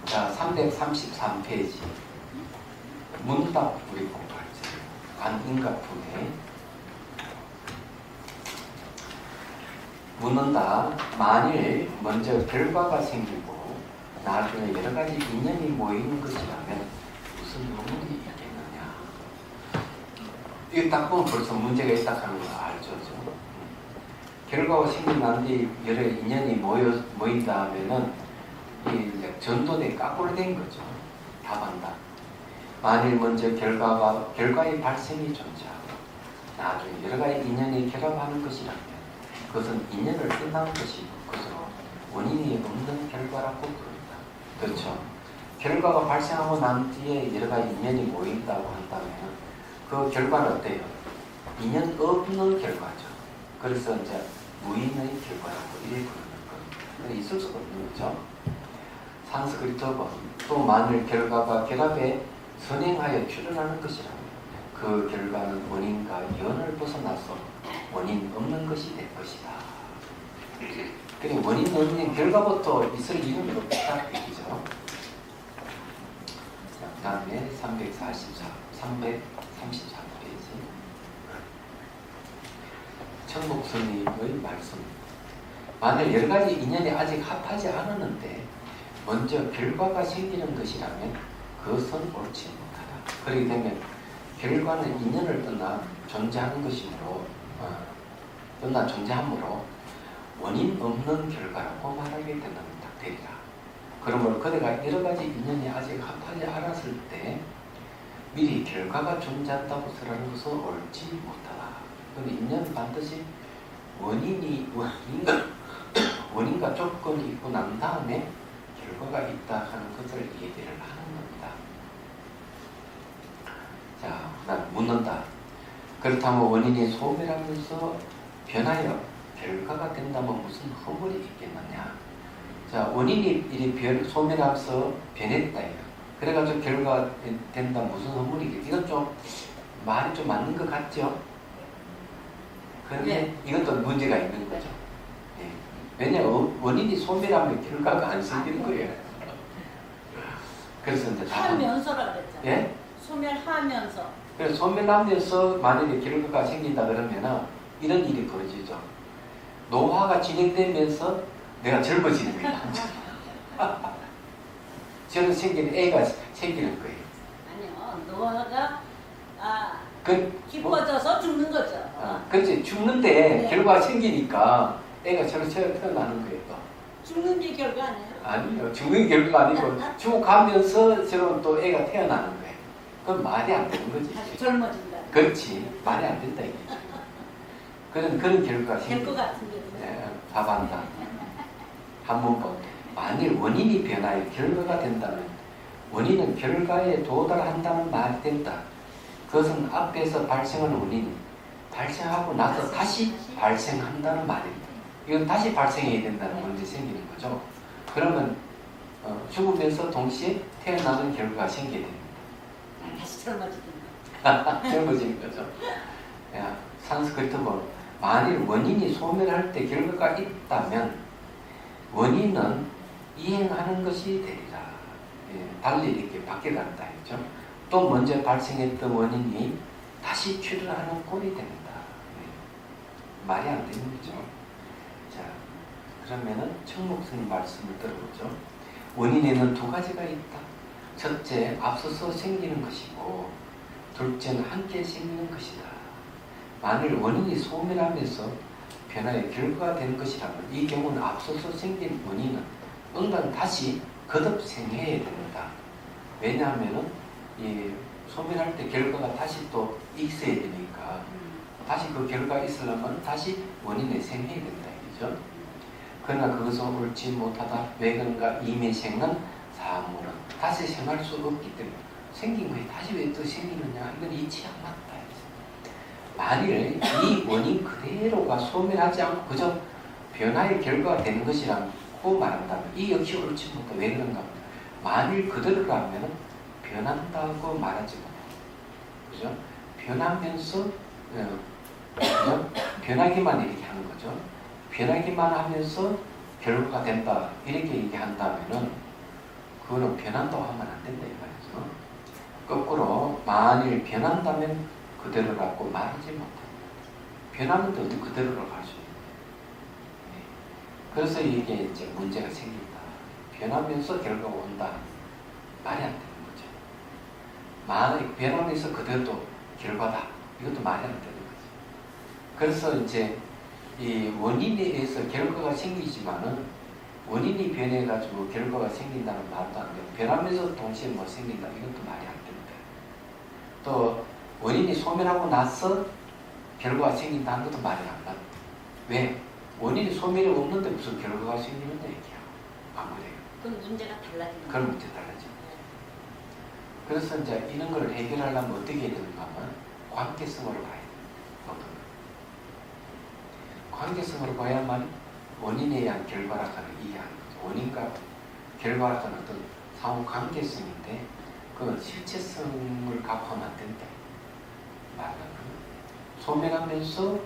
자, 333페이지. 문답 우리 공부하죠. 안인가품에 묻는다. 만일 먼저 결과가 생기고 나중에 여러 가지 인연이 모이는 것이라면 무슨 의문이 있겠느냐. 이거 딱 보면 벌써 문제가 있다 하는 거 알죠? 결과가 생기고 난 뒤에 여러 인연이 모인다 하면은 이 전도대 까꾸로 된 거죠. 답한다. 만일 먼저 결과의 발생이 존재하고 나중에 여러 가지 인연이 결합하는 것이라면 그것은 인연을 끝나는 것이고 그것으로 원인이 없는 결과라고 부릅니다. 그렇죠? 결과가 발생하고 난 뒤에 여러 가지 인연이 모인다고 한다면 그 결과는 어때요? 인연 없는 결과죠. 그래서 이제 무인의 결과라고 이렇게 부르는 거예요. 있을 수가 없는 거죠. 산스크리트어가 또 만일 결과가 결합에 선행하여 출현하는 것이라면 그 결과는 원인과 연을 벗어나서 원인 없는 것이 될 것이다. 그리고 원인 없는 결과부터 있을 이유는 없다. 얘기죠. 그 다음에 334페이지. 천복스님의 말씀. 만일 여러 가지 인연이 아직 합하지 않았는데 먼저 결과가 생기는 것이라면 그것은 옳지 못하다. 그렇게 되면 결과는 인연을 떠나 존재하는 것이므로 존재하므로 원인 없는 결과라고 말하게 되리라. 그러므로 그대가 여러 가지 인연이 아직 합하지 않았을 때 미리 결과가 존재한다고 설하는 것은 옳지 못하다. 그런데 인연은 반드시 원인과 조건이 있고 난 다음에 결과가 있다 하는 것을 얘기를 하는 겁니다. 자, 그다음 묻는다. 그렇다면 원인이 소멸하면서 변하여 결과가 된다면 무슨 허물이 있겠느냐. 자, 원인이 이리 소멸하면서 변했다 이거. 그래가지고 결과가 된다 무슨 허물이 있겠냐. 이건 좀 말이 좀 맞는 것 같죠? 그런데 이것도 문제가 있는 거죠. 예. 왜냐하면 원인이 소멸하면 결과가 안 생기는 거예요. 그래서 이제 하면서라 그랬잖아요. 예? 소멸하면서. 그래서 소멸하면서 만약에 결과가 생긴다 그러면은 이런 일이 벌어지죠. 노화가 진행되면서 내가 젊어지는 거예요. 저는 생기는 애가 생기는 거예요. 아니요, 노화가 기뻐져서 죽는 거죠. 그렇지. 죽는데 네. 결과가 생기니까 애가 저렇게 태어나는 거예요. 죽는 게 결과 아니에요? 아니요. 죽는 게 결과가 아니고 죽어가면서 저런 또 애가 태어나는 거예요. 그건 말이 안 되는 거지. 다시 젊어진다. 그렇지. 말이 안 된다 이거죠. 그런 결과가 될 것 같은데. 네, 답한다. 한번 봐. 만일 원인이 변하여 결과가 된다면 원인은 결과에 도달한다는 말이 된다. 그것은 앞에서 발생한 원인이 발생하고 나서 다시 발생한다는 말입니다. 이건 다시 발생해야 된다는 문제 생기는 거죠. 그러면 죽으면서 동시에 태어나는 결과가 생기게 됩니다. 다시 젊어지는 젊어지는 거죠. 야, 산스크리트어로 만일 원인이 소멸할 때 결과가 있다면 원인은 이행하는 것이 되리라. 예, 달리 이렇게 바뀌어간다 했죠. 또 먼저 발생했던 원인이 다시 출현하는 꼴이 됩니다. 예, 말이 안 되는 거죠. 자, 그러면은 청목스님 말씀을 들어보죠. 원인에는 두 가지가 있다. 첫째, 앞서서 생기는 것이고 둘째는 함께 생기는 것이다. 만일 원인이 소멸하면서 변화의 결과가 되는 것이라면 이 경우는 앞서서 생긴 원인은 응당 다시 거듭 생해야 됩니다. 왜냐하면은 이 소멸할 때 결과가 다시 또 있어야 되니까 다시 그 결과가 있으려면 다시 원인에 생해야 된다 이거죠. 그러나 그것은 옳지 못하다. 왜 그런가? 이미 생은 사물은 다시 생할 수 없기 때문에 생긴 거에 다시 왜 또 생기느냐? 이건 이치 안 맞다. 만일 이 원인 그대로가 소멸하지 않고 그저 변화의 결과가 되는 것이라고 말한다면 이 역시 옳지 못하다. 왜 그런가? 만일 그대로라면 변한다고 말하지 못해요. 그죠? 변하면서 그죠? 변하기만 이렇게 하는 거죠. 변하기만 하면서 결과가 된다 이렇게 얘기한다면은 그거는 변한다고 하면 안 된다 이 말이죠. 거꾸로 만일 변한다면 그대로라고 말하지 못합니다. 변하면 또 그대로로 갈 수 있는 거예요. 그래서 이게 이제 문제가 생긴다. 변하면서 결과가 온다. 말이 안 되는 거죠. 만일 변하면서 그대로 결과다. 이것도 말이 안 되는 거죠. 그래서 이제 이 원인에 의해서 결과가 생기지만은 원인이 변해가지고 결과가 생긴다는 말도 안 되고 변하면서 동시에 뭐 생긴다. 이것도 말이 안 됩니다. 또 원인이 소멸하고 나서 결과가 생긴다는 것도 말이 안 나요. 왜? 원인이 소멸이 없는데 무슨 결과가 생기는데 얘기야. 안 그래요. 그럼 문제가 달라지는 그런 문제 달라져. 그래서 이제 이런 걸 해결하려면 어떻게 해야 되는가 하면 관계성으로 봐야 돼요. 어떤 거. 관계성으로 봐야만 원인에 의한 결과라고 하는 이해하는 거죠. 원인과 결과라고 하는 어떤 상호 관계성인데 그 실체성을 갖고 하면 안 된다. 말하는 소멸하면서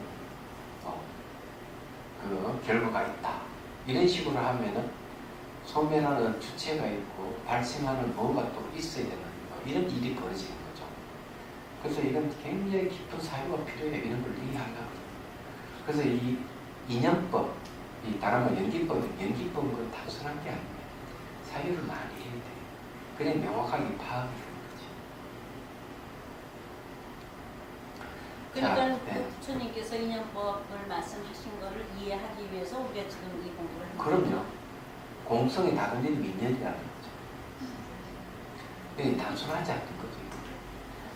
그 결과가 있다. 이런 식으로 하면은 소멸하는 주체가 있고 발생하는 뭐가 또 있어야 되는 이런 일이 벌어지는 거죠. 그래서 이건 굉장히 깊은 사유가 필요해요. 이런 걸 이해하려고. 그래서 이 인연법, 이 다른 말 연기법은 그 단순한 게 아닙니다. 사유를 많이 해야 돼요. 그래 명확하게 파악이 되는 거죠. 그러니까 네. 부처님께서 인연법을 말씀하신 것을 이해하기 위해서 우리가 지금 이 공부를 하는 그럼요. 공성이 다른 일이 민연이라는 거죠. 이게 단순하지 않는 거죠.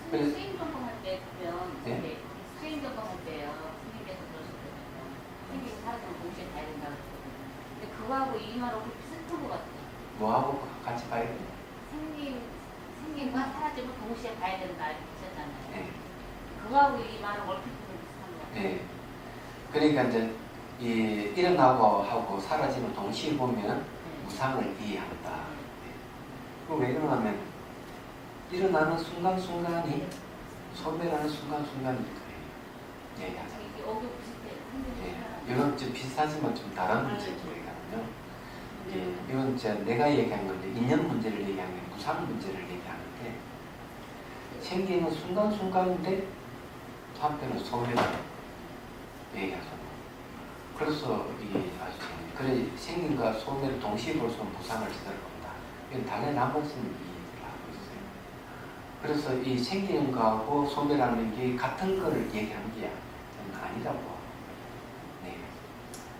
그래서 수행점검할 때 보면 네? 수행점검할 때요. 선생님께서 그러시거든요. 생기고 사라지면 동시에 봐야 된다고 그러거든요. 근데 그거하고 이 말하고 비슷한 것 같아요. 뭐하고 같이 봐야 돼요? 생김과 사라짐을 동시에 봐야 된다 이렇게 하셨잖아요. 네. 그거하고 이 말은 얼핏 보면 비슷한 것 같아요. 네. 그러니까 이제 이 일어나고 하고 사라지는 동시에 보면 무상을 이해한다. 왜 그러냐면 일어나는 순간순간이 소멸하는 순간순간일 거예요. 얘기하자. 이게 어교 비슷해요. 예. 이건 좀 비슷하지만 좀 다른 문제들이거든요. 예. 이건 이제 내가 얘기한 건데 인연 문제를 얘기하는 게 무상 문제를 얘기하는데 생기는 순간순간인데 한편은 소멸을 얘기하잖아요. 그래서 이게 아주 그래 생긴과 소멸을 동시에 볼 수 있는 무상을 제대로 본다. 이건 당연히 나머지는 이해를 하고 있어요. 그래서 이 생기는 거하고 소멸하는 게 같은 거를 얘기하는 게 아니라고. 네.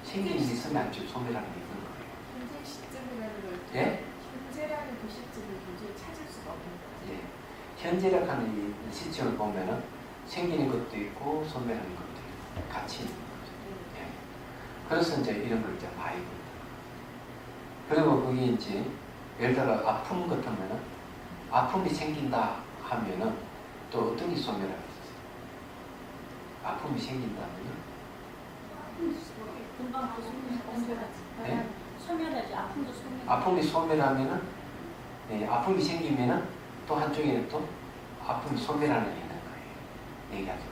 생기는 게 있으면 안 돼. 소멸하는 게 있는 거예요. 현재 시점이라는 걸 예? 현재라는 그 시점을 도저히 찾을 수가 없는 거죠. 예. 현재라고 하는 이 시점을 보면은 생기는 것도 있고 소멸하는 것도 있고 같이 있는 거죠. 예. 그래서 이제 이런 걸 이제 봐야 됩니다. 그리고 그게 이제 예를 들어 아픔 같으면은 아픔이 생긴다 하면은 또 어떤 게 소멸하겠어요? 아픔이 생긴다면은 금방 또 네? 소멸하지. 아픔도 소멸. 아픔이 소멸하면은 예, 아픔이 생기면은 또 한쪽에는 또 아픔이 소멸하는 게 있는 거예요. 얘기하죠.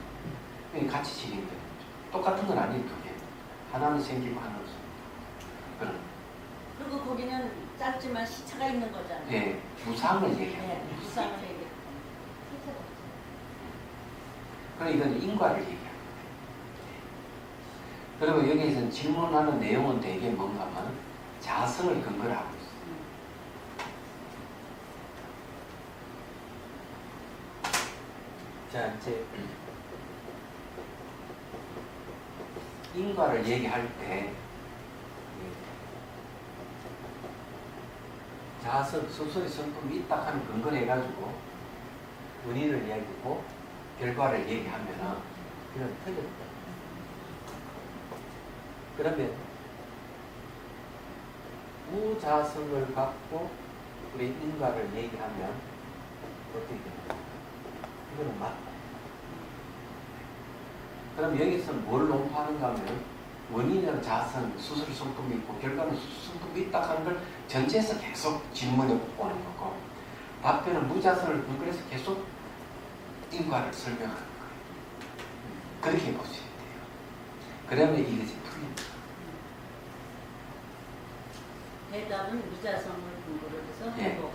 그게 같이 진행되는 거죠. 똑같은 건 아니에요. 그게 하나는 생기고 하나는 소멸. 그런. 그리고 거기는 짧지만 시차가 있는 거잖아요. 예, 무상을 얘기하는 네, 거예요. 무상을 얘기해. 그러니까 이건 인과를 얘기하는 거예요. 그리고 여기에서 질문하는 내용은 되게 뭔가 하면 자성을 근거로 하고 있어요. 자, 이제 인과를 얘기할 때 자성, 수술의 성품이 있다 하는 근거를 해가지고 원인을 얘기하고 결과를 얘기하면은 그냥 틀렸다. 그러면 무자성을 갖고 우리 인과를 얘기하면 어떻게 됩니까? 이거는 맞다. 그럼 여기서 뭘 논파하는가 하면 원인이랑 자성, 수술 성품이 있고 결과는 수술 성품이 있다 하는 걸 전제해서 계속 질문해 오는 거고 답변은 무자성을 근거로 해서 계속 인과를 설명하는 거예요. 그렇게 보시면 돼요. 그러면 이것이 풀립니다. 대답은 무자성을 근거로 해서 예. 뭐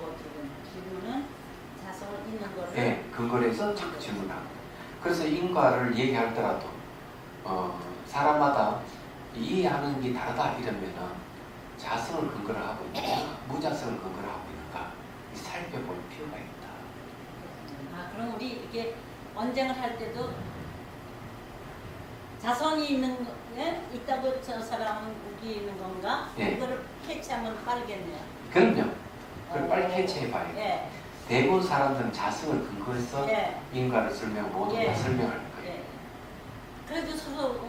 네, 근거를 해서 자꾸 질문하고. 그래서 인과를 얘기할 때라도 사람마다 이해하는 게 다르다 이러면은 자성을 근거로 하고 있는가, 무자성을 근거로 하고 있는가 살펴볼 필요가 있다. 아, 그럼 우리 이렇게 언쟁을 할 때도 자성이 있는 게 있다고 저 사람은 우기 있는 건가? 예. 그거를 캐치하면 빠르겠네요. 그럼요. 그걸 빨리 캐치해봐야 돼. 예. 대부분 사람들은 자성을 근거해서 예. 인과를 설명, 모든 예. 다 설명할 거예요. 예. 그래도 서로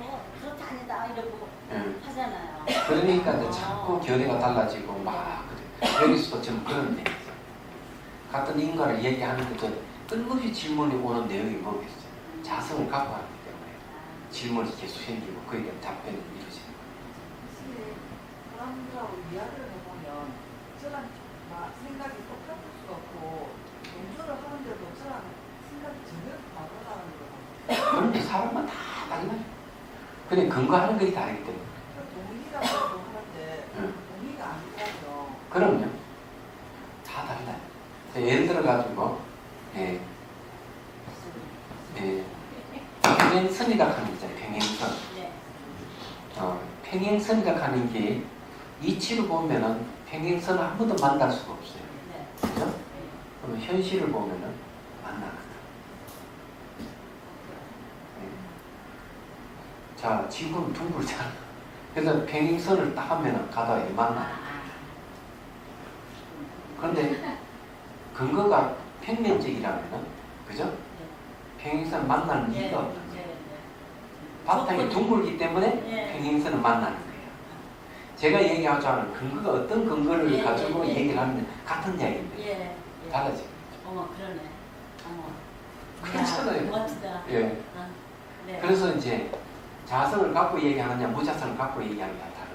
그렇게 아니다 이러고 예. 하잖아요. 그러니까 이제 자꾸 견해가 달라지고 막 그래. 여기서도 좀 그런 얘기죠. 같은 인과를 얘기하는데도 끊임없이 질문이 오는 내용이 뭐겠어요? 자성을 갖고 하기 때문에 질문이 계속 생기고 거기에 대한 답변이 이루어지는 거예요. 사실 사람들하고 이야기를 해보면 저랑 막 생각이 똑같을 수가 없고 연주를 하는데도 저랑 생각이 전혀 다르다는 거예요. 그런데 사람은 다 달라요. 그냥 근거하는 것이 다르기 때문에. 동의라고 하는데 응. 동의가 아니라서 그럼요. 다 달라요. 예를 들어가지고 평행선이라고 하는 게 있잖아요. 평행선. 네. 평행선이라고 하는 게 이치로 보면은 평행선을 한 번도 만날 수가 없어요. 네. 그죠? 그러면 현실을 보면은 만나거든. 자, 지구는 둥글잖아. 그래서 평행선을 딱 하면은 가다가 만나. 그런데 근거가 평면적이라면은, 그죠? 평행선 만나는 네. 이유가 없는 거예요. 네. 네. 바탕이 둥글기 때문에 네. 평행선을 만나는 거예요. 제가 얘기하자면 근거가 어떤 근거를 예, 가지고 예, 예. 얘기를 하는데 같은 이야기인데 예. 예. 달라지죠. 어머 그러네. 어머. 그렇잖아요. 이야, 멋지다. 예. 아, 네. 그래서 이제 자성을 갖고 얘기하느냐 무자성을 갖고 얘기하느냐 다른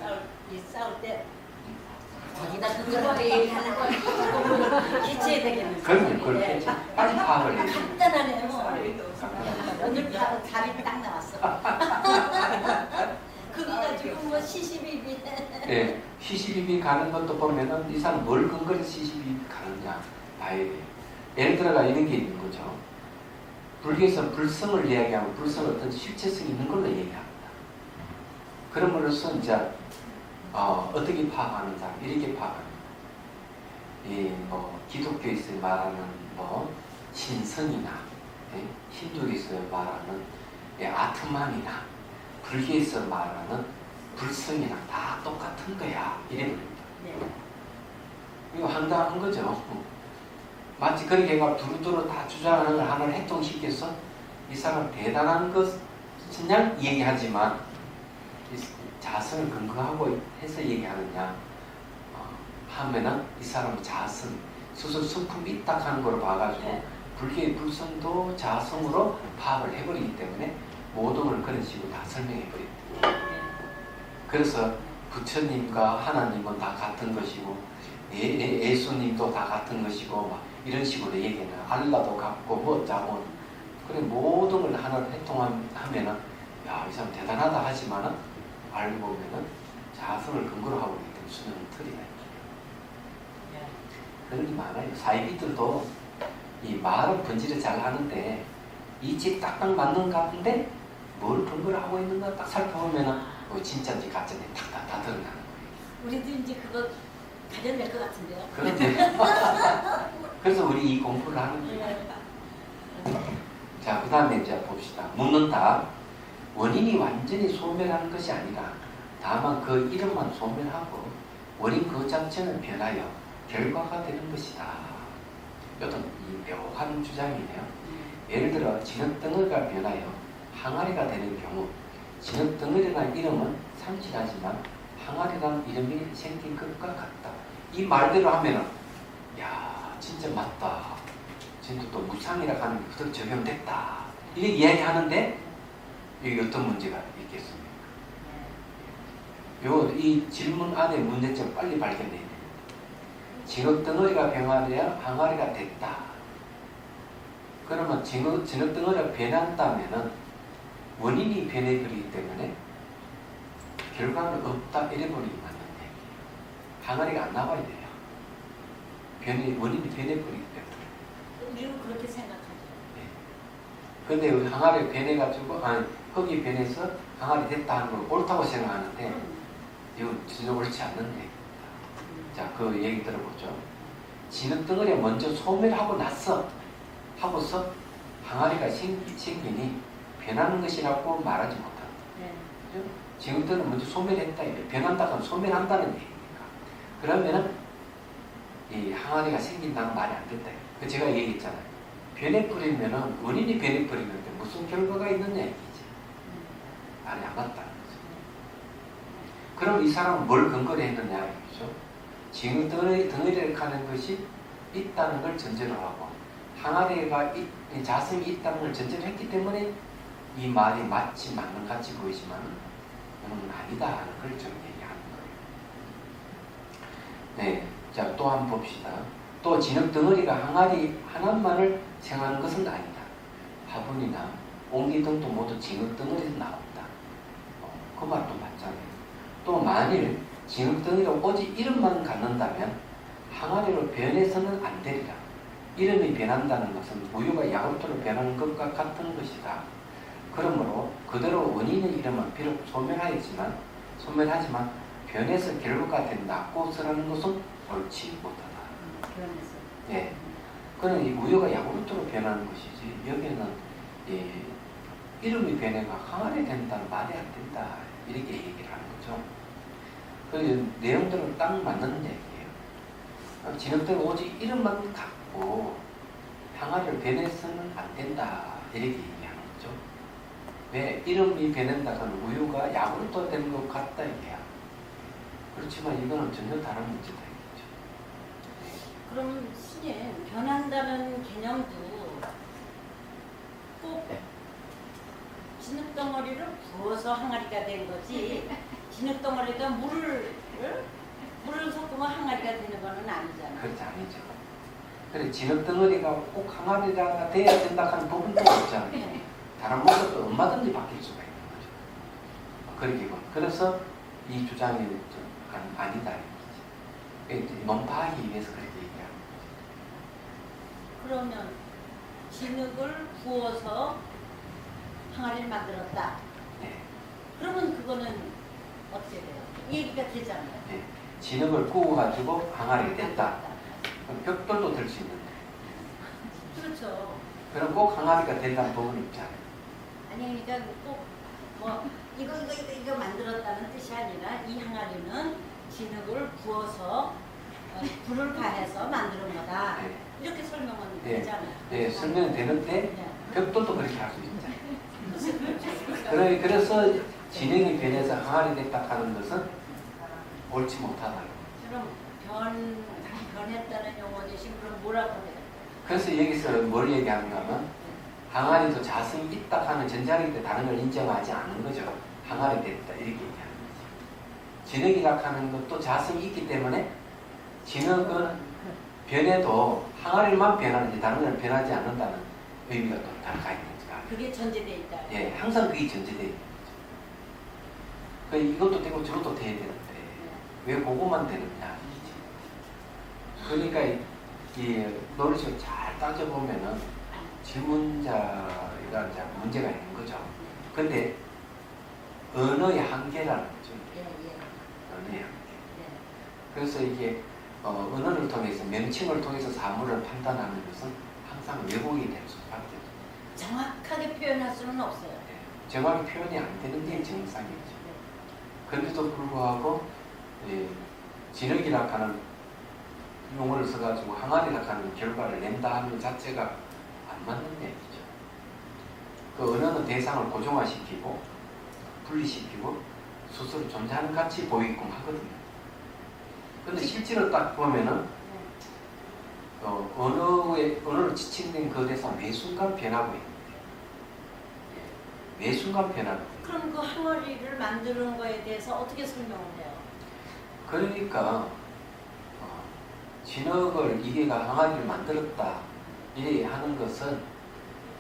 거예요. 싸울 때 어디다 그거를 얘기하는 걸 캐치해야 되겠네. 그러면 그걸 네. 캐치 빨리 파악을 해요. 간단하네요. 오늘 답이 딱 나왔어. 그거 가지고 뭐 시시비비. 예, 시시비비 가는 것도 보면은 이 사람 뭘 근거로 시시비비 가느냐 봐야 돼요. 예를 들어가 이런 게 있는 거죠. 불교에서 불성을 이야기하면 불성은 어떤 실체성이 있는 걸로 얘기합니다. 그럼으로써 이제 어떻게 파악하는가 이렇게 파악합니다. 뭐 기독교에서 말하는 뭐 신성이나 힌두에서 말하는 아트만이나 불교에서 말하는 불성이랑 다 똑같은 거야 이래버립니다. 네. 이거 황당한 거죠. 마치 그렇게 해가 두루두루 다 주장하는 걸 하나를 해통시켜서 이 사람 대단한 것은 그냥 얘기하지만 자성을 근거하고 해서 얘기하느냐 하면은 이 사람은 자성, 스스로 성품이 있다 하는 걸 봐가지고 네. 불교의 불성도 자성으로 파악을 해버리기 때문에 모든 걸 그런 식으로 다 설명해버립니다. 네. 그래서 부처님과 하나님은 다 같은 것이고 예수님도 다 같은 것이고 막 이런 식으로 얘기하는 알라도 같고 뭐 자고 그래 모든 걸 하나로 해통하면은 야, 이 사람 대단하다 하지만은 알고 보면은 자성을 근거로 하고 있기 때문에 수능은 틀리다. 네. 그런 게 많아요. 사이비들도 이 말은 번지를 잘 하는데 이치 딱딱 맞는 것 같은데 뭘 근거로 하고 있는가 딱 살펴보면은 진짜인지 가짜인지 다 드러나는 거예요. 우리도 이제 그거 가져낼 것 같은데요. 그런데 그래서 우리 이 공부를 하는 거예요. 네. 자, 그 다음에 이제 봅시다. 묻는다. 원인이 완전히 소멸하는 것이 아니라 다만 그 이름만 소멸하고 원인 그 자체는 변하여 결과가 되는 것이다. 이것도 이 묘한 주장이네요. 예를 들어 진흙덩어리가 변하여 항아리가 되는 경우 진흙덩어리라는 이름은 상실하지만 항아리라는 이름이 생긴 것과 같다. 이 말대로 하면은 야 진짜 맞다. 진짜 또 무상이라고 하는 게 그대로 적용됐다. 이렇게 이야기하는데 여기 어떤 문제가 있겠습니까? 이 질문 안에 문제점 빨리 발견해야 됩니다. 진흙덩어리가 변화되어 항아리가 됐다. 그러면 진흙덩어리가 변한다면은 원인이 변해버리기 때문에 결과는 없다 이래버리기 맞는 얘기예요. 항아리가 안 나와야 돼요. 원인이 변해버리기 때문에. 우리는 그렇게 생각하죠. 근데 항아리 변해가지고, 흙이 변해서 항아리 됐다 하는 걸 옳다고 생각하는데, 이건 전혀 옳지 않는 얘기입니다. 자, 그 얘기 들어보죠. 진흙덩어리가 먼저 소멸하고 하고서 항아리가 생기니 변하는 것이라고 말하지 못한다. 네. 그죠? 진흙덩어리는 먼저 소멸했다. 변한다 하면 소멸한다는 얘기니까. 그러면은 이 항아리가 생긴다는 말이 안 된다. 그 제가 얘기했잖아요. 변해버리면은 원인이 변해버리는데 무슨 결과가 있느냐 얘기지. 말이 안 맞다는 거죠. 그럼 이 사람은 뭘 근거로 했느냐 얘기죠. 진흙덩어리를 하는 것이 있다는 걸 전제로 하고 항아리가 자성이 있다는 걸 전제로 했기 때문에 이 말이 마치 맞는 같이 보이지만 그건 아니다 하는 걸 좀 얘기하는 거예요. 네, 자, 또 한번 봅시다. 또 진흙덩어리가 항아리 하나만을 생각하는 것은 아니다. 화분이나 옹기 등도 모두 진흙덩어리에서 나온다. 그 말도 맞잖아요. 또 만일 진흙덩어리가 오직 이름만 갖는다면 항아리로 변해서는 안 되리라. 이름이 변한다는 것은 우유가 야구르트로 변하는 것과 같은 것이다. 그러므로 그대로 원인의 이름은 비록 소멸하지만 변해서 결과가 된다고 쓰라는 것은 옳지 못하다. 그러면서. 예. 그는 이 우유가 야구르트로 변하는 것이지 여기는 이름이 변해가 항아리 된다는 말이 안 된다. 이렇게 얘기를 하는 거죠. 그 내용들은 딱 맞는 얘기예요. 진흙덩어리 오직 이름만 갖고 항아리를 변해서는 안 된다. 이렇게 얘기하는 거죠. 왜? 이름이 변한다 하면 우유가 야구르트 되는 것 같다 이게야. 그렇지만 이거는 전혀 다른 문제다 이거죠. 그럼 스님, 변한다는 개념도 꼭 진흙덩어리를 부어서 항아리가 된 거지 진흙덩어리에다 물을 섞으면 항아리가 되는 거는 아니잖아. 그렇지 아니죠. 그래 진흙덩어리가 꼭 항아리가 돼야 된다 하는 부분도 없잖아요. 네. 다른 모습도 얼마든지 바뀔 수가 있는 거죠. 그렇게 봐. 그래서 이 주장이 좀 아니다 이거지. 논파하기 위해서 그렇게 얘기하는 거죠. 그러면 진흙을 부어서 항아리를 만들었다. 네. 그러면 그거는 어떻게 돼요? 이 얘기가 되잖아요. 네. 진흙을 구워가지고 항아리가 됐다. 그럼 벽돌도 될 수 있는데. 그렇죠. 그럼 꼭 항아리가 된다는 부분이 없잖아요. 아니 그러니까 꼭 뭐 이거 만들었다는 뜻이 아니라 이 항아리는 진흙을 부어서 불을 가해서 만드는 거다. 네. 이렇게 설명은 네. 되잖아요. 네, 설명은 되는데 네. 벽돌도 그렇게 할 수 있잖아요. 그래서 진흙이 변해서 항아리 됐다 하는 것은 옳지 못하다. 그럼 변했다는 용어 대신 그럼 뭐라고 해요? 그래서 여기서 뭘 얘기하는가 하면 항아리도 자성이 있다 하는 전제하기 때 다른 걸 인정하지 않는 거죠. 항아리 됐다 이렇게 얘기하는 거죠. 진흙이라 하는 것도 자성이 있기 때문에 진흙은 변해도 항아리만 변하는지 다른 걸 변하지 않는다는 의미가 또 다가 있는 거죠. 그게 전제돼 있다. 예, 항상 그게 전제되어 있는 거죠. 이것도 되고 저것도 돼야 되는데 왜 그것만 되느냐 이지. 그러니까 이 노릇을 잘 따져보면은 질문자가 이제 문제가 있는 거죠. 근데 언어의 한계라는 거죠. 예. 언어의 한계. 예. 그래서 이게 언어를 통해서 명칭을 통해서 사물을 판단하는 것은 항상 왜곡이 될 수밖에 없어요. 정확하게 표현할 수는 없어요. 정확히 표현이 안 되는 게 정상이죠. 그런데도 불구하고 진흙이라 하는 용어를 써가지고 항아리라 하는 결과를 낸다 하는 자체가 안 맞는 얘기죠. 그 언어는 대상을 고정화시키고 분리시키고 스스로 존재하는 가치 보이게끔 하거든요. 근데 실제로 딱 보면은 언어를 지칭된 그 대상 매 순간 변하고 있는 거예요. 매 순간 변하고 있는 거예요. 그럼 그 항아리를 만드는 거에 대해서 어떻게 설명을 해요? 그러니까 진흙을 이게가 항아리를 만들었다 이래 하는 것은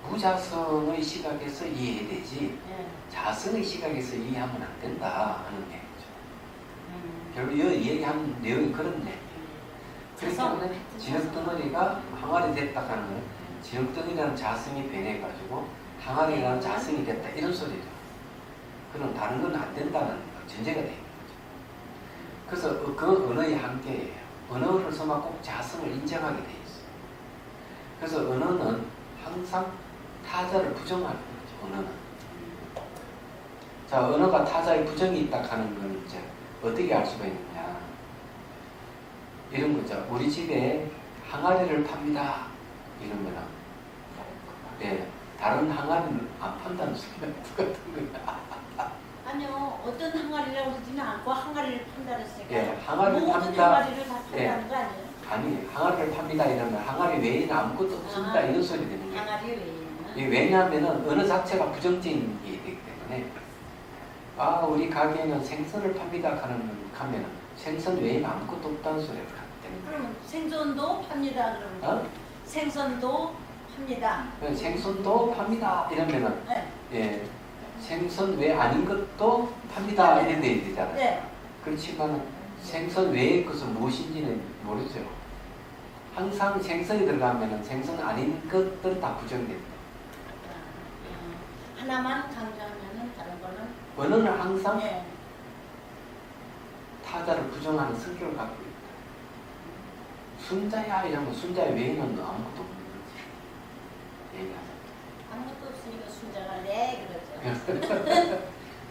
무자성의 시각에서 이해해야 되지 예. 자성의 시각에서 이해하면 안 된다 하는 얘기죠. 결국 이 얘기하는 내용이 그런 얘기예요. 그렇기 때문에 진흙덩어리가 항아리 됐다 하는 건 진흙덩어리라는 자성이 변해가지고 항아리라는 자성이 됐다 이런 소리죠. 그럼 다른 건 안 된다는 전제가 되는 거죠. 그래서 그 언어의 한계예요. 언어를 써만 꼭 자성을 인정하게 돼 있어요. 그래서 언어는 항상 타자를 부정하는 거죠. 언어는. 자, 언어가 타자의 부정이 있다 하는 건 이제 어떻게 알 수가 있느냐. 이런 거죠. 우리 집에 항아리를 팝니다. 이러면은, 예, 다른 항아리는 안 판다는 소리가 똑같은 거야. 아니요, 어떤 항아리라고 그러지는 않고 항아리를 판다 그랬으니까. 예, 항아리를 모든 팝니다. 항아리를 다 판다는 거 아니에요? 아니, 항아리를 팝니다. 이러면 항아리 외에는 아무것도 없습니다. 이런 소리 되는 거예요. 항아리 외에는. 왜냐하면은 언어 자체가 부정적인 게 되기 때문에, 아, 우리 가게에는 생선을 팝니다. 하면은 생선 외에는 아무것도 없다는 소리가 되기 때문에. 그럼 생선도 팝니다. 그러면 어? 생선도 팝니다. 생선도 팝니다. 이러면은, 네. 예, 생선 외 아닌 것도 팝니다. 이래 돼야 되잖아요. 네. 그렇지만 생선 외의 것은 무엇인지는 모르죠. 항상 생선이 들어가면은 생선 아닌 것들은 다 부정됩니다. 하나만 강조하면은 다른 거는 언어는 항상 네. 타자를 부정하는 성격을 갖고 있다. 순자야 이러면 순자 외에는 아무것도 없는 거지. 얘기하자. 아무것도 없으니까 순자가 네 그러죠.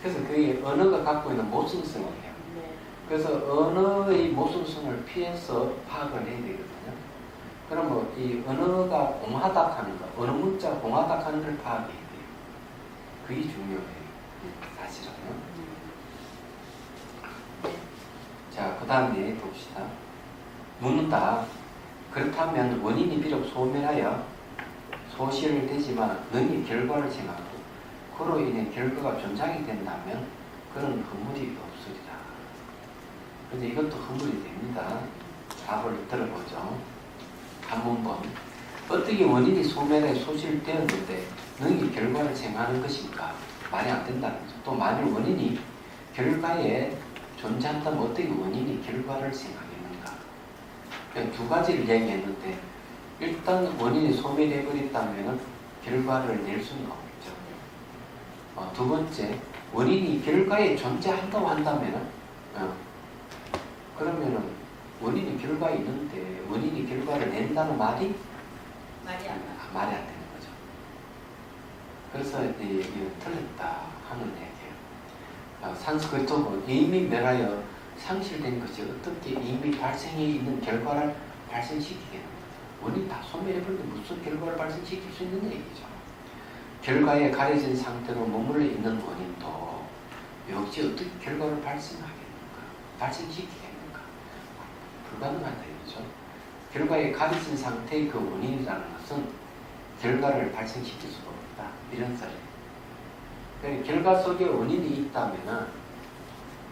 그래서 그게 언어가 갖고 있는 모순성이에요. 네. 그래서 언어의 모순성을 피해서 파악을 해야 되거든요. 그러면 이 언어가 공하다 하는 거, 언어 문자가 공하다 하는 걸 파악해야 돼요. 그게 중요해요. 사실은. 자, 그 다음에 봅시다. 묻는다. 그렇다면 원인이 비록 소멸하여 소실되지만 능히 결과를 생각하고 그로 인해 결과가 존장이 된다면 그런 허물이 없으리라. 근데 이것도 허물이 됩니다. 답을 들어보죠. 한 문번. 어떻게 원인이 소멸해 소실되었는데 능히 결과를 생각하는 것인가? 말이 안 된다는 거죠. 또 만일 원인이 결과에 존재한다면 어떻게 원인이 결과를 생각했는가? 두 가지를 얘기했는데 일단 원인이 소멸해버렸다면 결과를 낼 수는 없죠. 두 번째, 원인이 결과에 존재한다고 한다면 그러면은 원인이 결과에 있는데 원인이 결과를 낸다는 말이 말이 안 나. 말이 안 되는 거죠. 그래서 이게 틀렸다 하는 얘기예요. 산스크리트어는 이미 멸하여 상실된 것이 어떻게 이미 발생해 있는 결과를 발생시키겠는가. 원인이 다 소멸해버리는데 무슨 결과를 발생시킬 수 있는 얘기죠. 결과에 가려진 상태로 머물러 있는 원인도 역시 어떻게 결과를 발생하겠는가, 발생시키겠는가. 불가능하다 이거죠. 결과에 가려진 상태의 그 원인이라는 것은 결과를 발생시킬 수가 없다. 이런 소리예요. 그러니까 결과 속에 원인이 있다면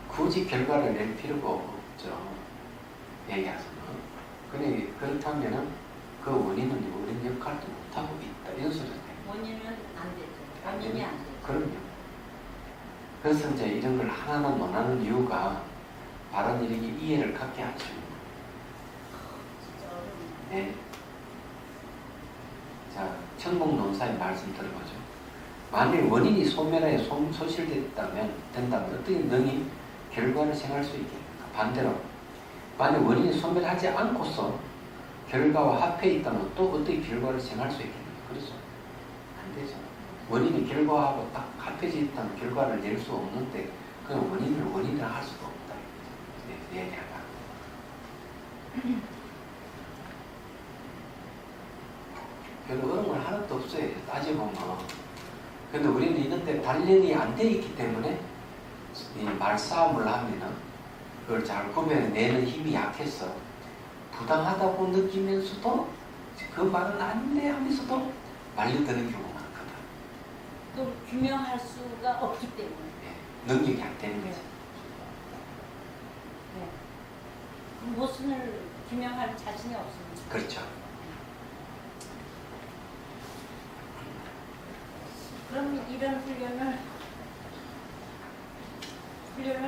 굳이 결과를 낼 필요가 없죠. 얘기하자면. 근데 그렇다면 그 원인은 원인 역할도 못하고 있다. 이런 소리예요. 원인은 안 되죠. 원인이 안 되죠. 그럼요. 그래서 이제 이런 걸 하나하나 논하는 이유가 바른 이렇게 이해를 갖게 하죠. 진짜 어렵네. 네. 자, 천목논사의 말씀 들어보죠. 만일 원인이 소멸하여 소실됐다면 어떻게 능히 결과를 생각할 수 있겠는가? 반대로 만일 원인이 소멸하지 않고서 결과와 합해 있다면 또 어떻게 결과를 생각할 수 있겠는가? 그렇죠? 안 되죠. 원인이 결과하고 딱 합해져 있다면 결과를 낼 수 없는데 그냥 원인을 할 수가 없다. 네, 얘기하다. 별로 어려운 건 하나도 없어요. 따져보면. 근데 우리는 이런데 단련이 안 돼 있기 때문에 이 말싸움을 하면은 그걸 잘 구별해내는 힘이 약해서 부당하다고 느끼면서도 그 말은 아닌데 하면서도 말려드는 경우가 많거든. 또 규명할 수가 없기 때문에. 네, 능력이 안 되는 거지. 네. 그 모순을 규명할 자신이 없습니다. 그렇죠. 그럼 이런 훈련을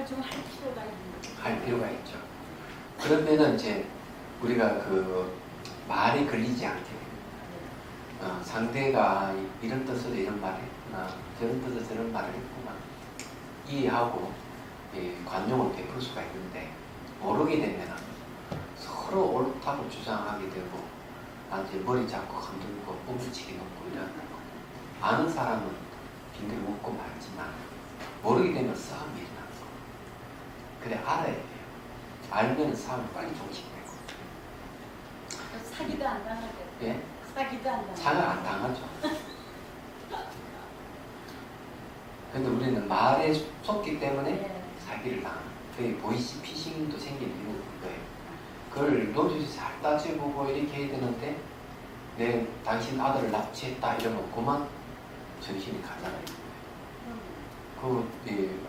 좀 할 필요가 있는 할 필요가 있죠. 그러면은 이제 우리가 그 말이 걸리지 않게 됩니다. 상대가 이런 뜻으로 이런 말을 했구나, 저런 뜻으로 저런 말을 했구나 이해하고 관용을 베풀 수가 있는데, 모르게 되면 서로 옳다고 주장하게 되고 이제 머리 잡고 흔들고 뻥치기 놓고 이러는 거. 아는 사람은 빙글 웃고 말지만 모르게 되면 싸움이 일어나는 거. 그래 알아야 돼요. 알면 싸움이 빨리 종식되고. 사기도 안 당하죠. 예? 사기도 안 당하죠. 상을 안 당하죠. 근데 우리는 말에 속기 때문에 네. 사기를 당하는. 그게 보이시 피싱도 생기는 이유가 그거예요. 그걸 노주시 잘 따져보고 이렇게 해야 되는데, 내 당신 아들을 납치했다 이러면 그만 정신이 가잖아요.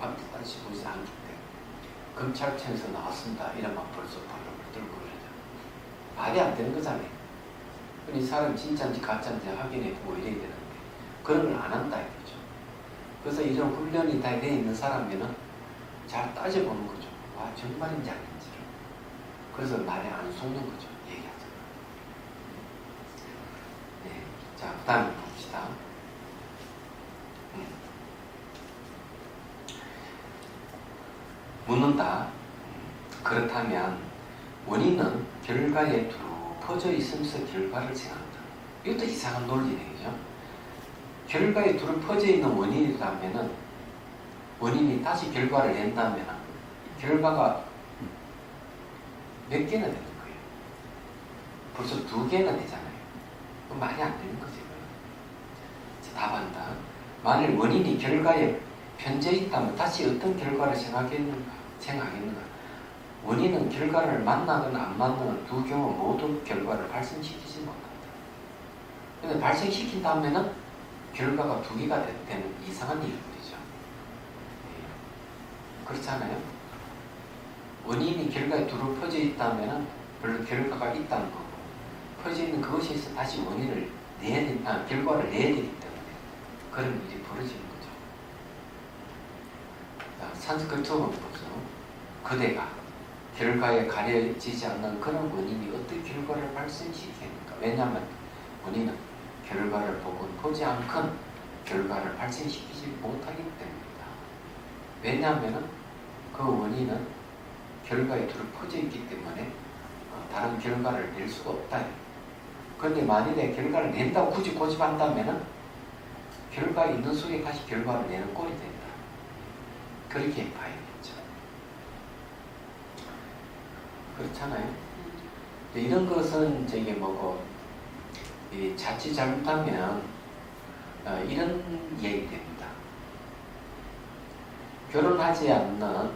앞에 다시 보지 않기 때문에 검찰청에서 나왔습니다 이러면 벌써 발로 들고 그러죠. 말이 안 되는 거잖아요. 이 사람 진짜인지 가짜인지 확인해보고 이래야 되는데 그런 걸 안 한다 이거죠. 그래서 이런 훈련이 다 돼 있는 사람이면 잘 따져보는 거죠. 와 정말인지 아닌지를. 그래서 말에 안 속는 거죠. 얘기하죠. 네. 자, 그 다음에 봅시다. 묻는다. 그렇다면 원인은 결과에 두루 퍼져 있으면서 결과를 생각한다. 이것도 이상한 논리네, 그죠? 결과에 두루 퍼져 있는 원인이라면은 원인이 다시 결과를 낸다면 결과가 몇 개나 되는 거예요? 벌써 2개나 되잖아요. 그럼 말이 안 되는 거죠. 자, 답한다. 만일 원인이 결과에 편져 있다면 다시 어떤 결과를 생각했는가? 원인은 결과를 만나거나 안 만나는 두 경우 모두 결과를 발생시키지 못한다. 근데 발생시킨다면은 결과가 2개가 되는 이상한 일들이죠. 그렇잖아요. 원인이 결과에 두루 퍼져 있다면은 별로 결과가 있다는 거고, 퍼져 있는 그것에서 다시 원인을 내야 된다, 결과를 내야 되기 때문에 그런 일이 벌어지는 거죠. 자, 산스크리트 보죠. 그대가 결과에 가려지지 않는 그런 원인이 어떤 결과를 발생시키니까. 왜냐하면 원인은 결과를 보지 않건 결과를 발생시키지 못하기 때문이다. 왜냐하면 그 원인은 결과에 두루 퍼져 있기 때문에 다른 결과를 낼 수가 없다. 그런데 만일에 결과를 낸다고 굳이 고집한다면 결과에 있는 속에 다시 결과를 내는 꼴이 된다. 그렇게 봐야겠죠. 그렇잖아요. 이런 것은 저게 뭐고, 자칫 잘못하면 이런 얘기 됩니다. 결혼하지 않는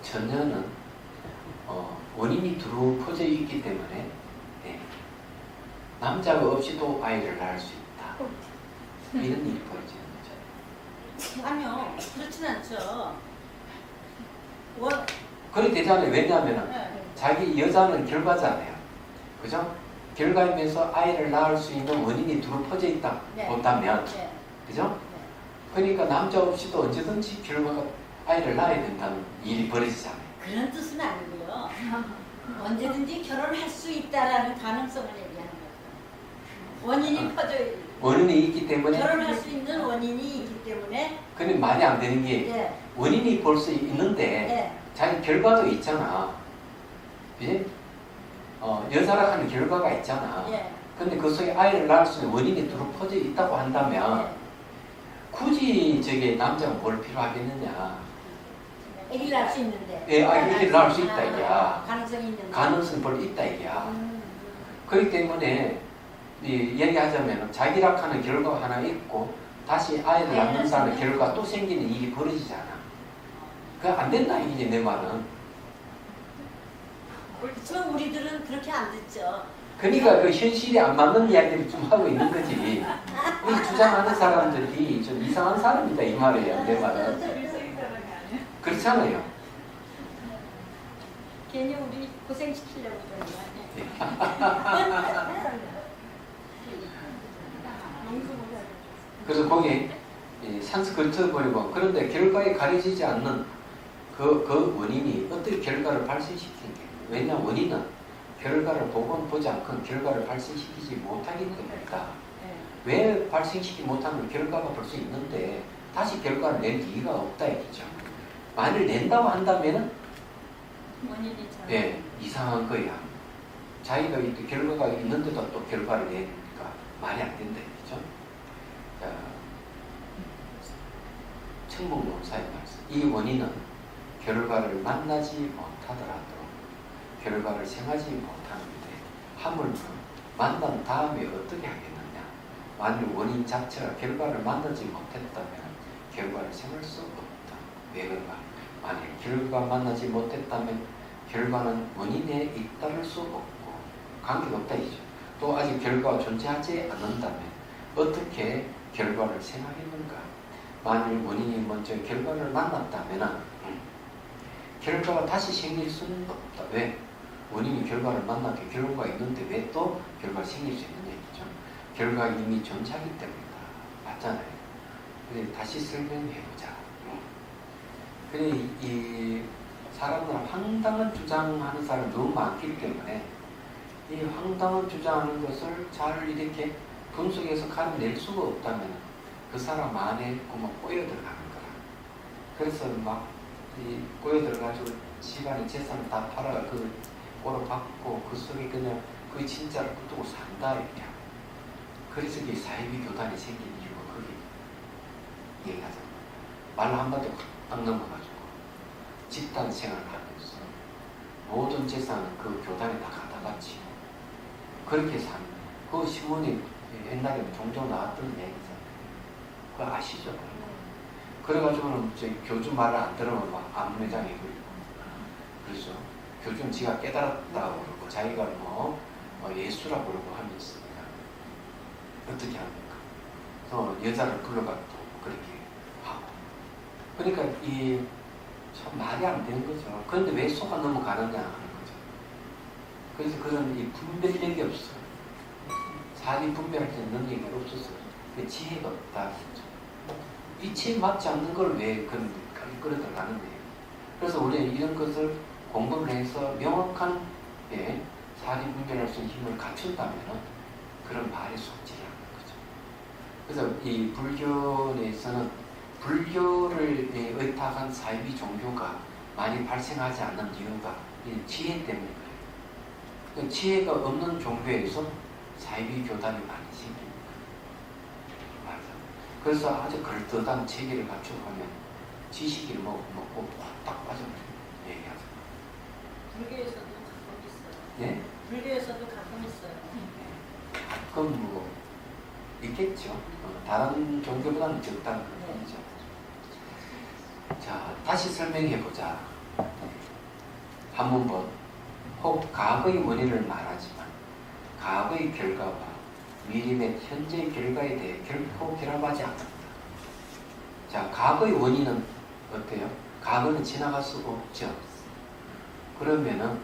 처녀는 원인이 두루 퍼져 있기 때문에 남자가 없이도 아이를 낳을 수 있다. 이런 일이 벌어지는 거죠. 아니요, 그렇진 않죠. 그렇게 되잖아요. 왜냐하면 네. 자기 여자는 결과잖아요. 그죠? 결과이면서 아이를 낳을 수 있는 원인이 두루 퍼져 있다. 네. 본다면. 네. 그죠? 그러니까 남자 없이도 언제든지 결과가 아이를 낳아야 된다는 일이 벌어지잖아요. 그런 뜻은 아니고요. 언제든지 결혼할 수 있다라는 가능성을 얘기하는 거죠. 원인이 퍼져 원인이 있기 때문에. 결혼할 수 있는 원인이 있기 때문에. 근데 말이 안 되는 게 예. 원인이 볼 수 있는데 예. 자기 결과도 있잖아. 그지? 여자라 하는 결과가 있잖아. 예. 근데 그 속에 아이를 낳을 수 있는 원인이 두루 퍼져 있다고 한다면 예. 굳이 저게 남자가 뭘 필요하겠느냐. 아기를 낳을 수 있는데. 아기를 낳을 수 있다 이게야. 가능성이 있는데. 가능성이 별로 있다 이게야. 그렇기 때문에 얘기하자면 자기라 하는 결과가 하나 있고 다시 아이를 낳는다는 결과가 또 생기는 일이 벌어지잖아. 그게 안 된다 이게 내 말은. 그렇지만 우리들은 그렇게 안 듣죠. 그러니까 그 현실에 안 맞는 이야기를 좀 하고 있는 거지. 이 주장하는 사람들이 좀 이상한 사람이다 이 말이에요. 내 말은. 일생이 사람이 아니야. 그렇잖아요. 괜히 우리 고생시키려고 그러는 거 아니에요? 그래서 거기 산스크리트 버리고 그런데 결과에 가려지지 않는 그 원인이 어떤 결과를 발생시키는 게 왜냐 원인은 결과를 보지 않고는 결과를 발생시키지 못하기 때문이다. 네. 왜 발생시키지 못하면 결과가 벌써 있는데 다시 결과를 낼 이유가 없다 이거죠. 만일 낸다고 한다면은 원인이 참. 예, 이상한 거야. 자기가 결과가 있는데도 또 결과를 내니까 말이 안 된다 이거죠. 자, 천문론사의 말씀. 이 원인은 결과를 만나지 못하더라도 결과를 생하지 못하는데 하물며 만난 다음에 어떻게 하겠느냐. 만일 원인 자체가 결과를 만나지 못했다면 결과를 생할 수 없다. 왜 그런가? 만일 결과 만나지 못했다면 결과는 원인에 잇따를 수 없고 관계가 없다 이죠. 또 아직 결과가 존재하지 않는다면 어떻게 결과를 생하겠는가? 만일 원인이 먼저 결과를 만났다면 결과가 다시 생길 수는 없다. 왜? 원인이 결과를 만났기 결과가 있는데 왜 또 결과가 생길 수 있는 얘기죠. 결과가 이미 존재하기 때문이다. 맞잖아요. 그래 다시 설명해보자. 그래 이 사람들은 황당한 주장하는 사람이 너무 많기 때문에 이 황당한 주장하는 것을 잘 이렇게 분석해서 가려낼 수가 없다면 그 사람 안에 그만 꼬여들어가는 거라. 그래서 막 꼬여들어가지고 집안의 재산을 다 팔아 그 꼬로 받고 그 속에 그냥 그 진짜를 두고 산다 이렇게. 그래서 이 사이비 교단이 생긴 이유가 그게 얘기하잖아. 말 한마디로 딱 넘어가지고 집단 생활을 하면서 모든 재산은 그 교단에 다 갖다 바치고 그렇게 사는 그 신문이 옛날에 종종 나왔던 얘기잖아요. 그거 아시죠? 그래가지고는 교주 말을 안 들으면 막 안매장이 걸리고 그렇죠. 교주는 지가 깨달았다고 그러고 자기가 예수라고 그러고 하면서 어떻게 합니까? 여자를 불러가지고 그렇게 하고 그러니까 이 참 말이 안 되는 거죠. 그런데 왜 속아 넘어가느냐 하는 거죠. 그래서 그런 이 분별력이 없어요. 사리 분별할 수 있는 능력이 없었어요. 지혜가 없다. 이치에 맞지 않는 걸 왜 끌어들어가는 거예요. 그래서 우리는 이런 것을 공부를 해서 명확한 사리 분별할 수 있는 힘을 갖춘다면 그런 말에 속지 않는 거죠. 그래서 이 불교 내에서는 불교를 의탁한 사이비 종교가 많이 발생하지 않는 이유가 이 지혜 때문에 그래요. 지혜가 없는 종교에서 사이비 교단이 많이 생깁니다. 맞아. 그래서 아주 그럴듯한 체계를 갖추고 하면 지식을 먹고 딱 빠져버려요. 얘기하죠. 불교에서도 가끔 있어요. 네? 불교에서도 가끔 있어요. 가끔 있겠죠. 다른 종교보다는 적다는 거죠. 자, 다시 설명해보자. 한 번만. 혹 과거의 원인을 말하지만 과거의 결과와 미래 및 현재의 결과에 대해 결코 결합하지 않는다. 자, 과거의 원인은 어때요? 과거는 지나갈 수 없죠. 그러면은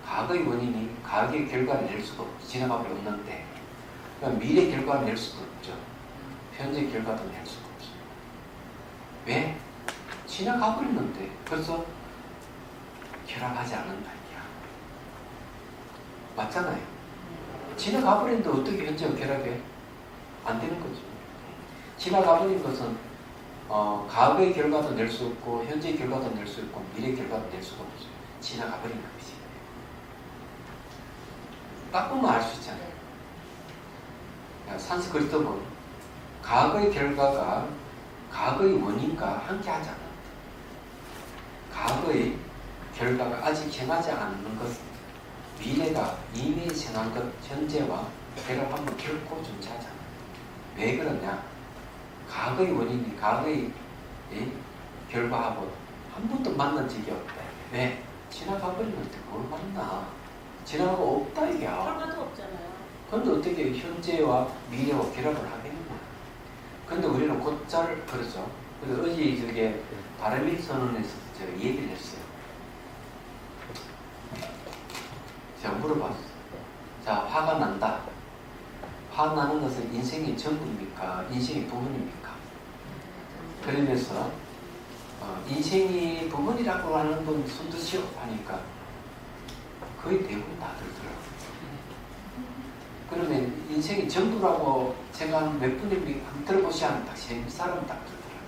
과거의 원인이 과거의 결과를 낼 수가 없죠. 지나가버려 없는데 그럼 미래 결과를 낼 수도 없죠. 현재 결과도 낼 수가 없어요. 왜? 지나가버렸는데 그래서 결합하지 않는다 이야. 맞잖아요. 지나가버렸는데 어떻게 현재와 결합해? 안 되는 거죠. 지나가버린 것은 과거의 결과도 낼 수 없고 현재의 결과도 낼 수 있고 미래 결과도 낼 수가 없어요. 지나가버린 것이지. 딱 보면 알 수 있잖아요. 산스크리트어는 과거의 결과가 과거의 원인과 함께하지 않는다. 과거의 결과가 아직 정하지 않는 것, 미래가 이미 정한 것, 현재와 결합하면 결코 존재하지 않는다. 왜 그러냐? 과거의 원인이 과거의 결과하고 한 번도 만난 적이 없다. 왜? 지나가버리는데 뭘 만나? 지나가고 없다 이게야. 결과도 없잖아요. 그런데 어떻게 현재와 미래와 결합을 하겠느냐? 그런데 우리는 곧잘 그러죠. 그래서 어제 저게 바르밀선언에서 제가 얘기를 했어요. 제가 물어봤어요. 자, 화가 난다. 화나는 것은 인생의 전부입니까? 인생의 부분입니까? 그러면서 인생의 부분이라고 하는 분 손드시오 하니까 거의 대부분 다 들더라고요. 그러면 인생의 전부라고 생각하는 몇 분이 안 들어보시 하면 딱 세 사람 딱 들더라고요.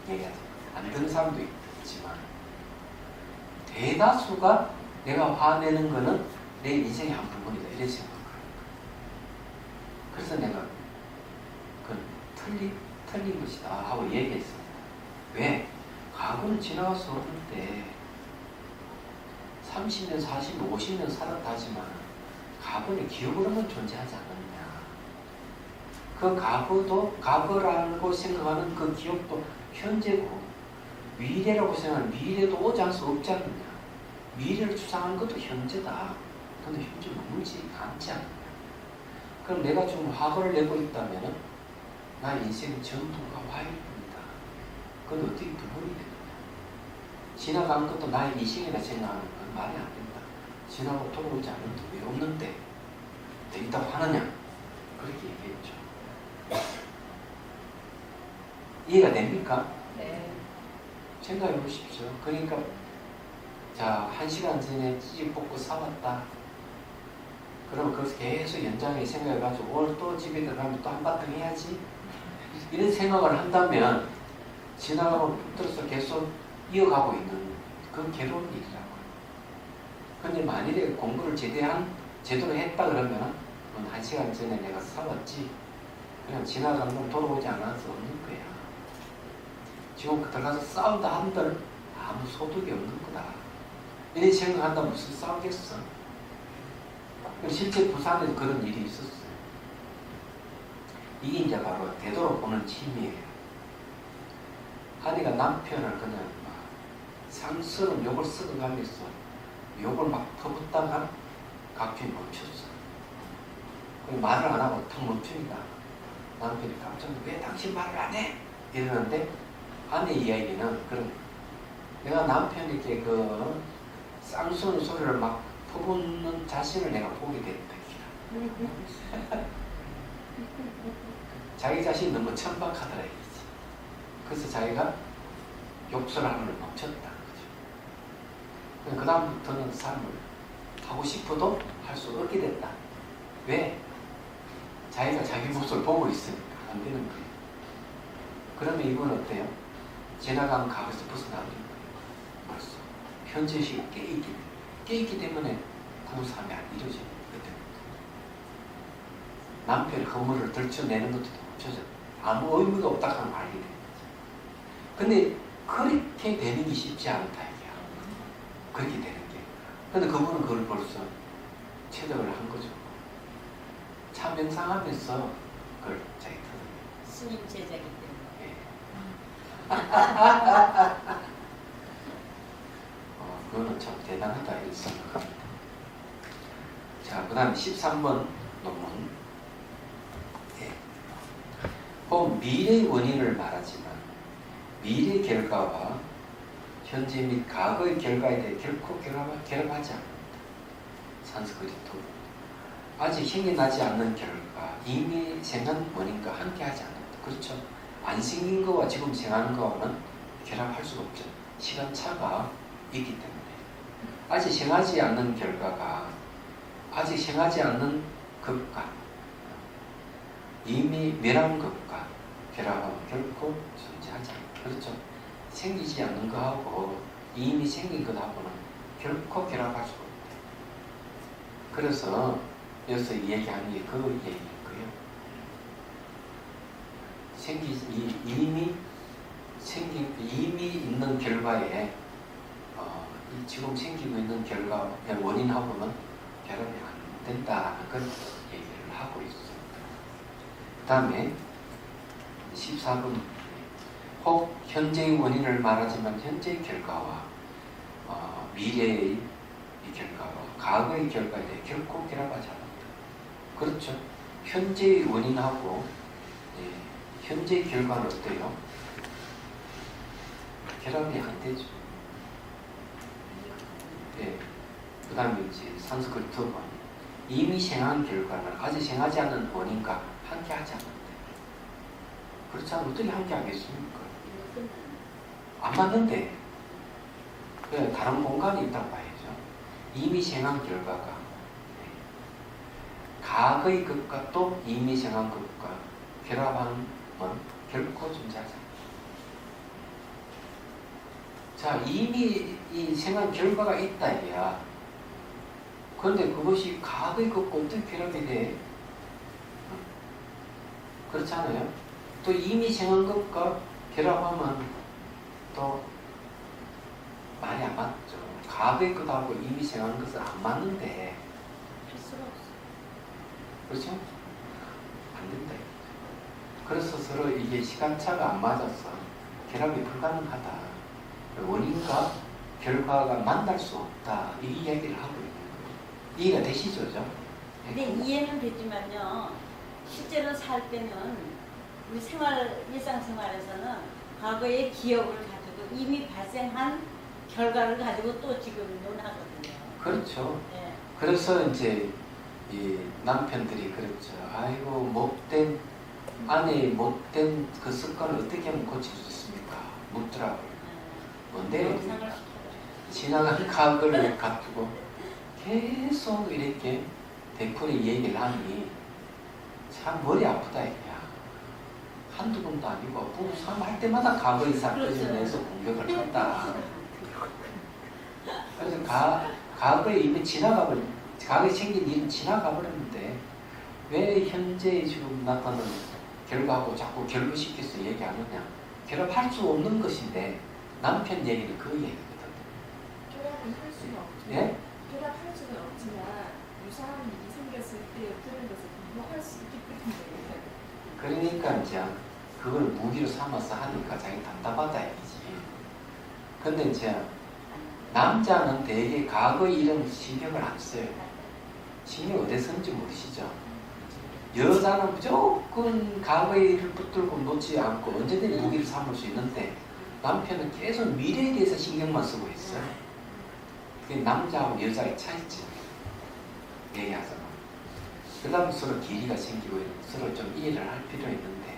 얘기하죠. 안 듣는 사람도 있지만 대다수가 내가 화내는 거는 내 인생의 한 부분이다 이런 생각을 해요. 그래서 내가 틀린 것이다 하고 얘기했습니다. 왜? 과거는 지나가서 오는데 30년, 40년, 50년 살았다지만 과거는 기억으로만 존재하지 않느냐. 그 과거도 과거라고 생각하는 그 기억도 현재고 미래라고 생각하는 미래도 오지 않을 수 없지 않느냐. 미래를 추상하는 것도 현재다. 근데 현재 머물지 않지 않느냐. 그럼 내가 좀 화를 내고 있다면 나의 인생은 전부가 화일 뿐이다. 그건 어떻게 구분이 되느냐. 지나간 것도 나의 이식이라 생각하는 건 말이 안 된다. 지나고 돌아오지 않는데 왜 없는데 왜 있다고 하느냐. 그렇게 얘기했죠. 이해가 됩니까? 네. 생각해 보십시오. 그러니까 자, 1시간 전에 찌직 볶고 사왔다. 그럼 그것을 계속 연장해 생각해가지고 오늘 또 집에 들어가면 또 한바탕 해야지. 이런 생각을 한다면 지나가고 붙들어서 계속 이어가고 있는 그건 괴로운 일이라고요. 근데 만일에 공부를 제대로 했다 그러면 1시간 전에 내가 사왔지. 그냥 지나가는 건 돌아오지 않아서 없는 거야. 지금 들어가서 싸운다 한들 아무 소득이 없는 거다. 이런 생각한다면 무슨 싸우겠어? 실제 부산에서 그런 일이 있었어요. 이게 이제 바로 되돌아보는 힘이에요. 아내가 남편을 그냥 막 상스러운 욕을 썩어가면서 욕을 막 퍼붓다가 갑자기 멈췄어. 말을 안 하고 탁 멈추니까 남편이 깜짝 놀라 왜 당신 말을 안 해? 이러는데 아내 이야기는 그런 내가 남편에게 그 쌍수는 소리를 막 퍼붓는 자신을 내가 보게 됐다. 자기 자신이 너무 천박하더라 이거지. 그래서 자기가 욕설을 하는 걸 멈췄다. 그 다음부터는 삶을 하고 싶어도 할 수 없게 됐다. 왜? 자기가 자기 모습을 보고 있으니까 안 되는 거예요. 그러면 이건 어때요? 지나간 과거에서 벗어나버린 거예요. 벌써 현재식이 깨있기 때문에 구삶이 안 이루어지는 거거든요. 남편의 허물을 들춰내는 것도 멈춰져. 아무 의미가 없다 하면 알게 되는 거죠. 근데 그렇게 되는 게 쉽지 않다 이게야. 그렇게 되는 게. 근데 그분은 그걸 벌써 체득을 한 거죠. 참 명상하면서 그걸 자기 터득해요. 스님 제자기 때문에. 그거는 참 대단하다 이런 생각합니다. 자, 그 다음에 13번 논문. 미래의 원인을 말하지만 미래의 결과와 현재 및 과거의 결과에 대해 결코 결합하지 않는다. 산스크리트. 아직 생겨나지 않는 결과, 이미 생긴 원인과 함께하지 않는다. 그렇죠? 안 생긴 거와 지금 생하는 거와는 결합할 수가 없죠. 시간차가 있기 때문에. 아직 생하지 않는 결과가 아직 생하지 않는 것과 이미 멸한 것과 결합하면 결코 존재하지 않는다. 그렇죠? 생기지 않는 거하고 이미 생긴 것하고는 결코 결합할 수가 없다. 그래서 여기서 얘기하는 게 그 얘기인 거예요. 이미 있는 결과에 지금 생기고 있는 결과 원인하고는 결합이 안 된다는 걸 얘기를 하고 있습니다. 그 다음에 14번 혹 현재의 원인을 말하지만 현재의 결과와 미래의 이 결과와 과거의 결과에 대해 결코 결합하지 않는다. 그렇죠? 현재의 원인하고 현재의 결과는 어때요? 결합이 안 되죠. 그 다음에 이제 산스크리트어가 이미 생한 결과는 아직 생하지 않은 원인과 함께하지 않는다. 그렇지 않으면 어떻게 함께하겠습니까? 안 맞는데 다른 공간이 있다고 봐야죠. 이미 생한 결과가 과거의 것과 또 이미 생한 것과 결합하면 결코 존재하지 않아요. 자, 이미 이 생한 결과가 있다 이야. 그런데 그것이 과거의 것과 어떻게 결합이 돼? 그렇잖아요. 또 이미 생한 것과 결합하면 또 말이 안 맞죠. 과거의 것하고 이미 생한 것은 안 맞는데, 할 수가 없어. 그렇죠? 안 된다. 그래서 서로 이게 시간차가 안 맞아서 결합이 불가능하다. 원인과 결과가 만날 수 없다. 이 이야기를 하고 있는 거예요. 이해가 되시죠? 그죠? 근데 이해는 되지만요. 실제로 살 때는 우리 일상생활에서는 과거의 기억을 가지고 이미 발생한 결과를 가지고 또 지금 논하거든요. 그렇죠. 네. 그래서 이제 이 남편들이 그랬죠. 아이고 못된 아내의 못된 그 습관을 어떻게 하면 고칠 수 있습니까? 묻더라고요. 뭔데? 영상을 시켜요. 지나간 과거를 가지고 계속 이렇게 되풀이 얘기를 하니 참 머리 아프다 이거야. 한두 번도 아니고 부부싸움 할 때마다 과거의 사건을 내서 공격을 한다. 그래서 과거에 이미 과거에 생긴 일은 지나가 버렸는데 왜 현재 지금 나타나는 결과하고 자꾸 결부시켜서 얘기하느냐. 결합할 수 없는 것인데 남편 얘기는 그 얘기거든. 결합은 할 수는 없죠. 예? 결합할 수는 없지만 유사한 일이 생겼을 때 그런 것을 공부할 수 있기 때문에. 그러니까 이제 그걸 무기로 삼아서 하니까 자기 답답하다 얘기지. 근데 이제 남자는 대개 과거의 일은 신경을 안 써요. 신경 어디서 쓰는지 모르시죠? 여자는 무조건 과거의 일을 붙들고 놓지 않고 언제든지 무기를 삼을 수 있는데 남편은 계속 미래에 대해서 신경만 쓰고 있어요. 그게 남자하고 여자의 차이점. 얘기하잖아. 그 다음에 서로 길이가 생기고 서로 좀 이해를 할 필요가 있는데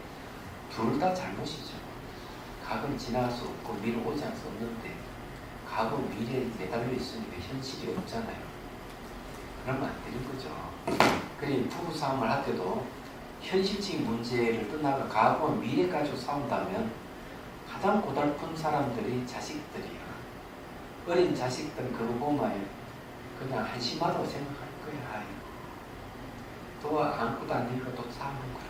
둘 다 잘못이죠. 과거는 지나갈 수 없고 미래 오지 않을 수 없는데 과거 미래에 매달려 있으니까 현실이 없잖아요. 그러면 안 되는 거죠. 그래 부부 싸움을 할 때도 현실적인 문제를 떠나가 과거와 미래 가지고 싸운다면 가장 고달픈 사람들이 자식들이야. 어린 자식들 그거 보면 그냥 한심하다고 생각할 거야. 아이고. 또 안고 다니니까 또 싸우는 거라.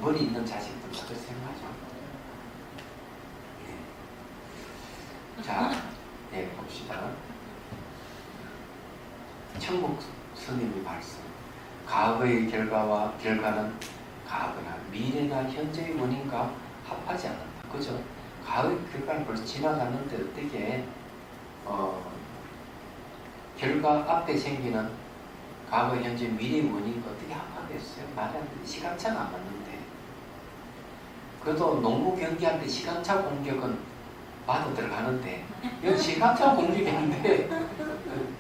머리 있는 자식들 그렇게 생각하죠. 예. 자, 예, 봅시다. 천국 스님의 말씀. 과거의 결과는 과거나 미래나 현재의 원인과 합하지 않는다. 그죠? 과거의 결과는 벌써 지나갔는데 어떻게 결과 앞에 생기는 과거, 현재, 미래의 원인과 어떻게 합하겠어요? 말이 안 돼. 시간차가 안 맞는데. 그래도 농구 경기할 때 시간차 공격은 맞아 들어가는데 여기 시간차 공격인데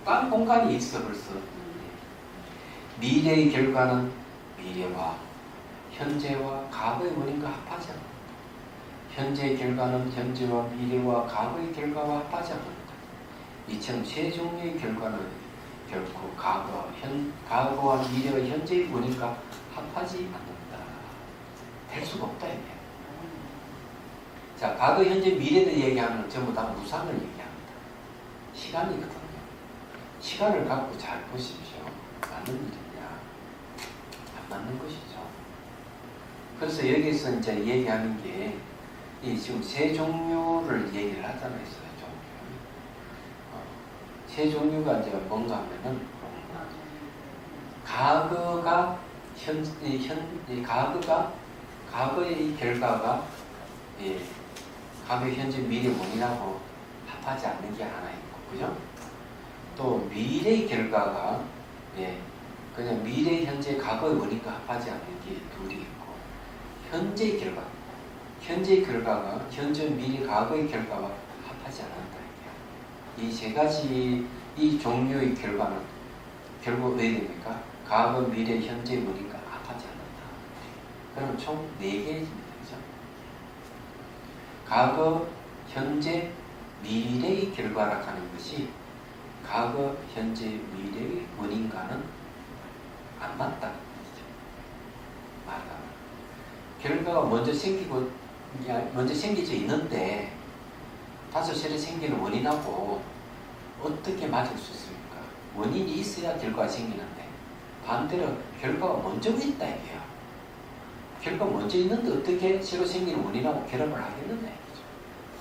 딴 공간이 있어 벌써. 미래의 결과는 미래와 현재와 과거의 원인과 합하지 않는다. 현재의 결과는 현재와 미래와 과거의 결과와 합하지 않는다. 이처럼 세 종류의 결과는 결코 과거와 미래와 현재의 원인과 합하지 않는다. 될 수가 없다 이게. 자, 과거, 현재, 미래를 얘기하면 전부 다 무상을 얘기합니다. 시간이거든요. 시간을 갖고 잘 보십시오. 맞는 일이냐, 안 맞는 것이죠. 그래서 여기서 이제 얘기하는 게 이 지금 세 종류를 얘기를 하잖아요. 세 종류가 이제 뭔가 하면은 과거의 이 결과가 과거, 현재, 미래 원인하고 합하지 않는 게 하나 있고, 그죠? 또 미래의 결과가 그냥 미래, 현재, 과거의 원인과 합하지 않는 게 둘이 있고, 현재의 결과가 현재, 미래, 과거의 결과와 합하지 않는다. 이 세 가지 이 종류의 결과는 결국 왜 됩니까? 과거, 미래, 현재 원인과 합하지 않는다. 그러면 총 4개입니다. 그죠? 과거, 현재, 미래의 결과라고 하는 것이 과거, 현재, 미래의 원인과는 안 맞다는 얘기죠. 말하자면 결과가 먼저 생기져 있는데 다소 세례 생기는 원인하고 어떻게 맞을 수 있습니까? 원인이 있어야 결과가 생기는데 반대로 결과가 먼저 있다 이게요. 결과가 먼저 있는데 어떻게 새로 생기는 원인하고 결합을 하겠느냐 이거죠.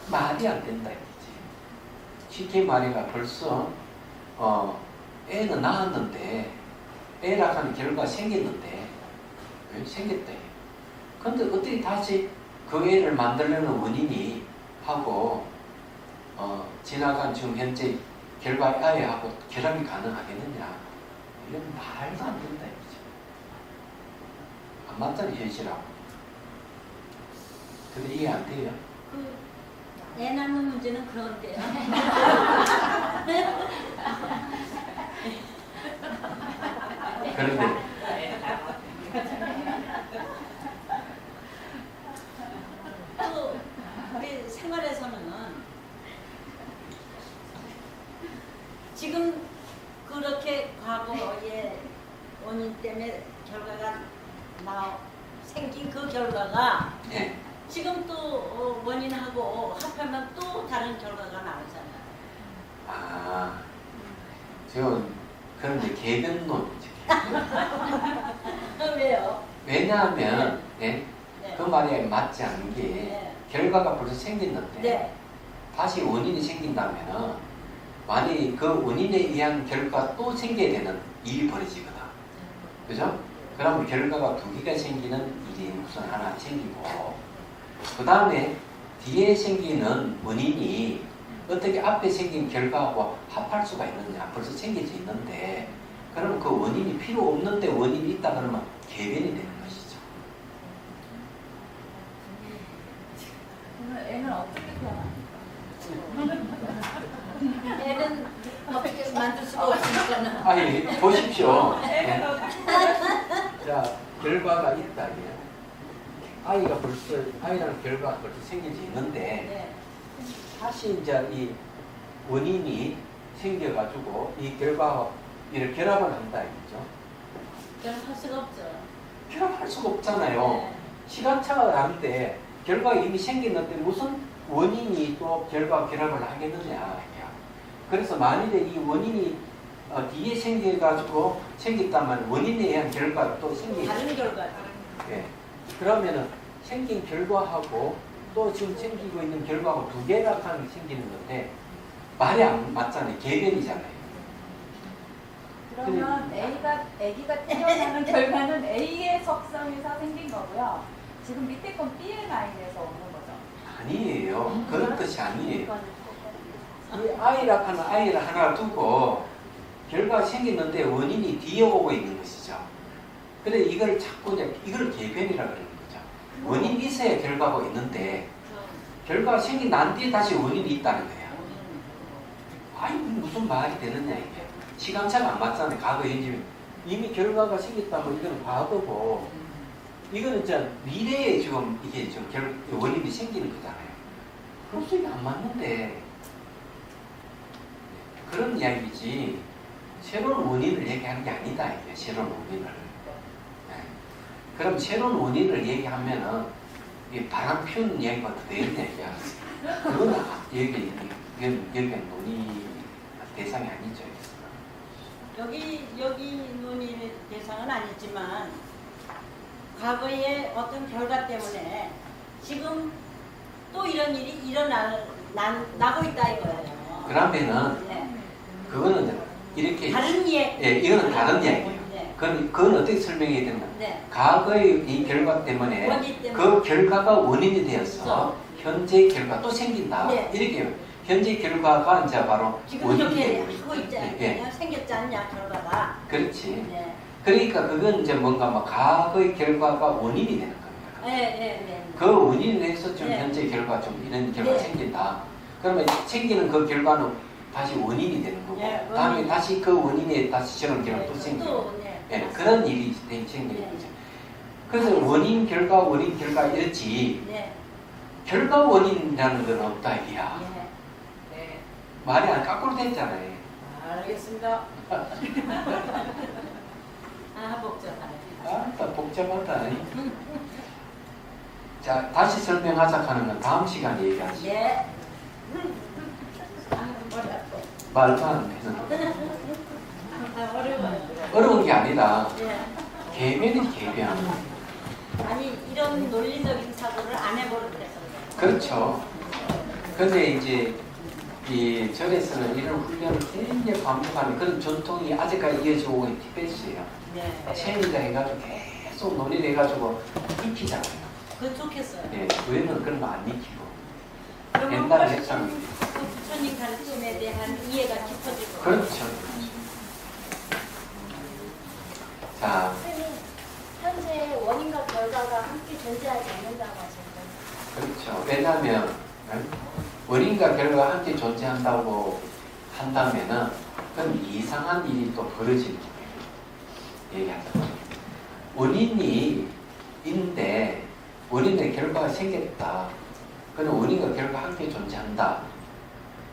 말이 안 된다 이거지. 쉽게 말해가 벌써 애는 낳았는데 애라고 하는 결과가 생겼는데 생겼다. 근데 어떻게 다시 그 애를 만들려는 원인이 하고 지나간 지금 현재 결과의 아이하고 결합이 가능하겠느냐? 이건 말도 안 된다 이거죠. 안 맞잖아요 현실하고. 근데 이해 안 돼요? 애 낳는 문제는 그런데요. 그런데 또 우리 생활에서는 지금 그렇게 과거의 원인 때문에 결과가 생긴 그 결과가 예. 지금 또 원인하고 합하면 또 다른 결과가 나오잖아요. 아, 지금 그런데 개변론이죠. 왜요? 왜냐하면 예? 네. 그 말이 맞지 않는 게 네. 결과가 벌써 생겼는데 네. 다시 원인이 생긴다면은 만약에 그 원인에 의한 결과가 또 생겨야 되는 일이 벌어지거든. 그죠? 그러면 결과가 두 개가 생기는 일이 우선 하나 생기고 그 다음에 뒤에 생기는 원인이 어떻게 앞에 생긴 결과하고 합할 수가 있느냐 벌써 생겨져 있는데 그러면 그 원인이 필요 없는데 원인이 있다 그러면 개변이 되는 것이죠. 그러면 애는 어떻게 태어납니까? 애는 어떻게 만들 수가 없으니까는. 아니 보십시오. 네. 자 결과가 있다 이게. 아이라는 결과가 벌써 생겨져 있는데 네. 다시 이제 이 원인이 생겨가지고 이 결과와 이를 결합을 한다 이거죠. 결합할 수가 없죠. 결합할 수가 없잖아요. 네. 시간차가 나는데 결과가 이미 생겼는데 무슨 원인이 또 결과 결합을 하겠느냐. 그래서 만일에 이 원인이 뒤에 생겨가지고 생겼다면 원인에 의한 결과가 또 생기죠. 다른 결과. 예. 그러면은 생긴 결과하고 또 지금 생기고 있는 결과하고 두 개가 생기는 건데 말이 안 맞잖아요. 개변이잖아요. 그러면 아기가 태어나는 결과는 A의 속성에서 생긴 거고요. 지금 밑에 건 B의 라인에서 오는 거죠. 아니에요. 그런 뜻이 아니에요. 이 아이라 하는 아이를 하나 두고 결과가 생겼는데 원인이 뒤에 오고 있는 것이죠. 근데 이걸 자꾸 이걸 개변이라 그러는 거죠. 원인이 있어야 결과가 있는데 결과가 생긴 난 뒤에 다시 원인이 있다는 거예요. 아니 무슨 말이 되느냐 이게. 시간차가 안 맞잖아요. 과거 현재 이미 결과가 생겼다면 이건 과거고 이거는 이제 미래에 지금 이게 좀 원인이 생기는 거잖아요. 그래서 이게 안 맞는데 그런 이야기지 새로운 원인을 얘기하는 게 아니다 이게 새로운 원인을. 네. 그럼 새로운 원인을 얘기하면은 이 바람 피우는 이야기가 더 되는 얘기야. 그건 여기는 논의 대상이 아니죠. 여기 논의 대상은 아니지만 과거의 어떤 결과 때문에 지금 또 이런 일이 나고 있다 이거예요. 그러면은 네. 그거는 이렇게 다른 이야기. 예, 이거는 다른 이야기예요. 네. 그건 어떻게 설명해야 되나? 네. 과거의 이 결과 때문에 원인 때문에. 그 결과가 원인이 되어서 현재 결과 또 생긴다. 네. 이렇게 현재 결과가 이제 바로 지금 원인이 이렇게 되는 하고 거죠. 있잖아요. 예, 생겼지 않냐 결과가. 그렇지. 네. 그러니까 그건 이제 뭔가 막 과거의 결과가 원인이 되는 겁니다. 네. 그 원인을 해서 좀 네. 현재 결과 좀 이런 결과가 네. 생긴다. 그러면 생기는 그 결과는 다시 원인이 되는 거고 네, 다음에 원인. 다시 그 원인에 다시 저런 결과가 또 생기고 또, 네. 예, 그런 일이 생기는 네. 거죠. 그래서 원인 결과 이렇지 네. 결과 원인이라는 건 없다 이게야. 네. 네. 말이 안 거꾸로 됐잖아요. 알겠습니다. 아, 복잡하네. 아, 복잡하다. 자, 다시 설명하자 하는 건 다음 시간에 얘기하시죠. 예. 아, 어렵고. 말도 안 되는. 아, 어려워요. 어려운 게 아니라 예. 개변이 개변. 아니, 이런 논리적인 사고를 안 해버릇해서 그래요. 그렇죠. 근데 이제 이 절에서는 이런 훈련을 굉장히 반복하는 그런 전통이 아직까지 이어지고 오는 티베트예요. 네. 체험이다 해가지고 계속 논의를 해가지고 익히잖아요. 그건 좋겠어요. 예, 우리는 그런 거 안 익히고. 그러면 옛날에 훨씬 했잖아요. 그 부처님 가르침에 대한 이해가 깊어질 거예요. 그렇죠. 자, 선생님, 현재 원인과 결과가 함께 존재하지 않는다고 하셨어요. 그렇죠. 왜냐하면 원인과 결과가 함께 존재한다고 한다면은 그럼 이상한 일이 또 벌어지는 거예요. 얘기하자면 원인이 있는데 원인의 결과가 생겼다. 그럼 원인과 결과가 함께 존재한다.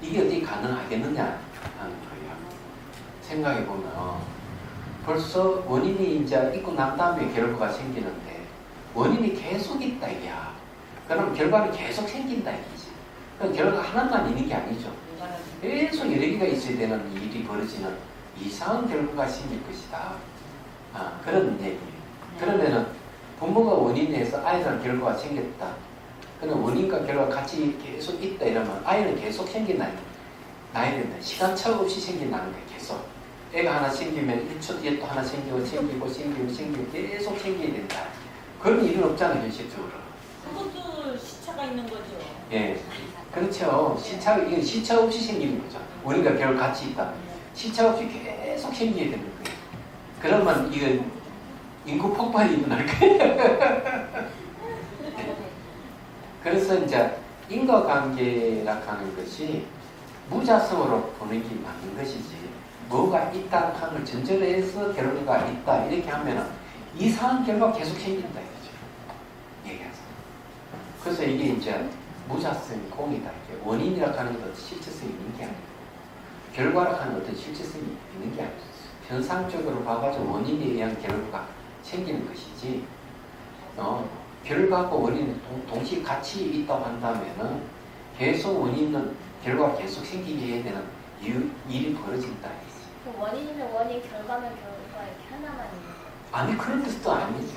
이게 어떻게 가능하겠느냐 하는 거예요. 생각해 보면 벌써 원인이 이제 있고 난 다음에 결과가 생기는데 원인이 계속 있다 이야. 그럼 결과는 계속 생긴다 이거지. 그럼 결과가 하나만 있는 게 아니죠. 계속 여러 개가 있어야 되는 일이 벌어지는 이상한 결과가 생길 것이다. 아, 그런 얘기예요. 그러면은 부모가 원인에서 아이들 결과가 생겼다. 그럼 원인과 결과가 같이 계속 있다 이러면 아이는 계속 생긴다는 거예요. 나이는 시간차 없이 생긴다는 거예요. 계속. 애가 하나 생기면 1초 뒤에 또 하나 생기고 계속 생기게 된다. 그런 일은 없잖아요, 현실적으로. 그것도 시차가 있는 거죠. 예. 그렇죠. 이게 시차 없이 생기는 거죠. 원인과 결과 같이 있다. 시차 없이 계속 생기게 되는 거예요. 그러면 이건 인구 폭발이 일어날 거예요. 네. 그래서 이제 인과관계라 하는 것이 무자성으로 보는 게 맞는 것이지 뭐가 있다 하는 걸 전제로 해서 결과가 있다 이렇게 하면은 이상한 결과가 계속 생긴다 이거죠. 얘기하자. 그래서 이게 이제 무자성이 공이다. 이게 원인이라 하는 건 어떤 실체성이 있는 게 아니고 결과라 하는 어떤 실체성이 있는 게 아니고 현상적으로 봐가지고 원인에 의한 결과가 생기는 것이지 결과하고 원인이 동시에 같이 있다고 한다면은 계속 원인은 결과가 계속 생기게 해야 되는 일이 벌어진다. 그 원인이면 원인, 결과면 결과 이렇게 하나만 있는 거예요. 아니 그런 뜻도 아니지.